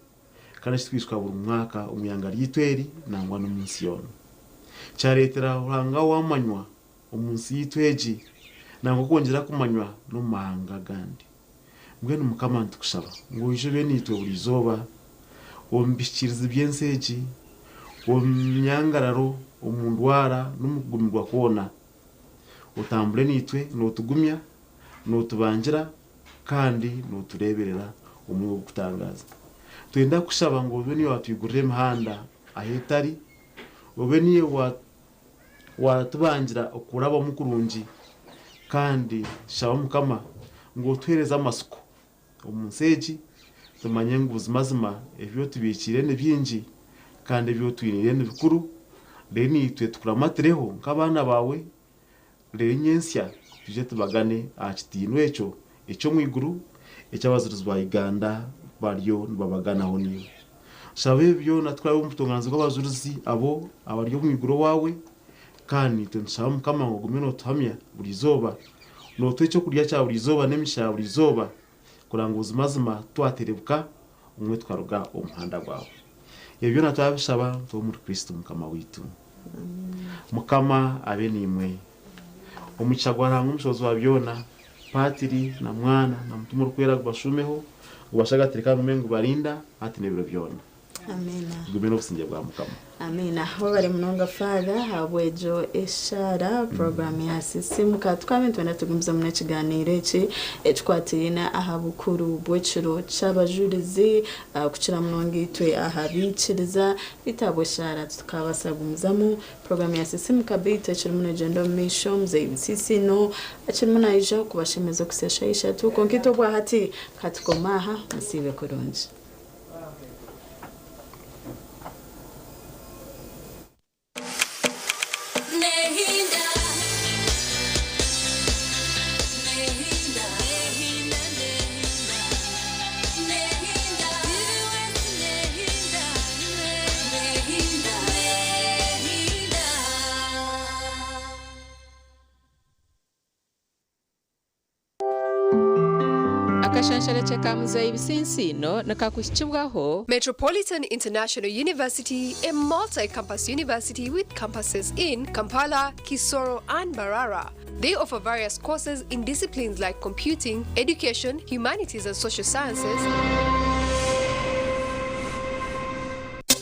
kandi twishwa buri mwaka umuyanga ryitweri nangwa no munsi yono cyaretera uranga wamanywa umunsi yitweji nangwa kongera kumanywa no mahanga gandi mbwe numukama ntukushaba ngo ijobe nitwe buri zoba ombishikiriza byenseji omnyangararo omundwara n'umugumirwa kona utambule nitwe notugumya notubangira kandi notureberera umwe wo gutangaza twenda kushaba ngo beni watwigurire imihanda ahitari obeni watubangira okuraba mukurungi kandi shaba mukama ngo twereza amasuko omunseji tumanye ngo ubuzimazima ebyo tubikire ne byinji kandi ebyo twinire ne bikuru reni twe tukuramatireho nk'abana bawe renyensya tuje tubagane akitino echo mwiguru echabazuruzi ba Uganda baryo babaganaho niyo shabe byo natwaye umutunganzo rw'abazuruzi abo abaryo mwiguru wawe kandi tunshaba mukama ngo gumeno tuhamya buri zoba no twecho kurya cya buri zoba nemisha buri zoba kuranga ubuzimazima twaterebuka umwe twaruga umuhanda gwawe ibyo natwabishaba to muri Kristo mukama witu mukama abe nimwe umuchagwara ngumshozo wabyona Patiri na mwana na mutima rukwera kubashumeho ubashagatirika mumengo barinda ati nebiro byona amena gumeno businge bwa mukama amena ho bari munonga father habwejo eshara program ya sisimu katwame twenda tugumza mu kiganiro iki etwatina ahabukuru bweciro cy'abajurizi kucira munonga itwe ahabikiriza bitabo shara tukabasagumzamo program ya sisimu kabite cyo mu agenda mission mzee no achimuna ijo kubashemeza kuseshaisha tuko nkito bwa hati katukomaha musibe kurunji akashanshara chakamuza ibisinsino nakakushibwaho Metropolitan International University, a multi-campus university with campuses in Kampala, Kisoro, and Barara. They offer various courses in disciplines like computing, education, humanities and social sciences,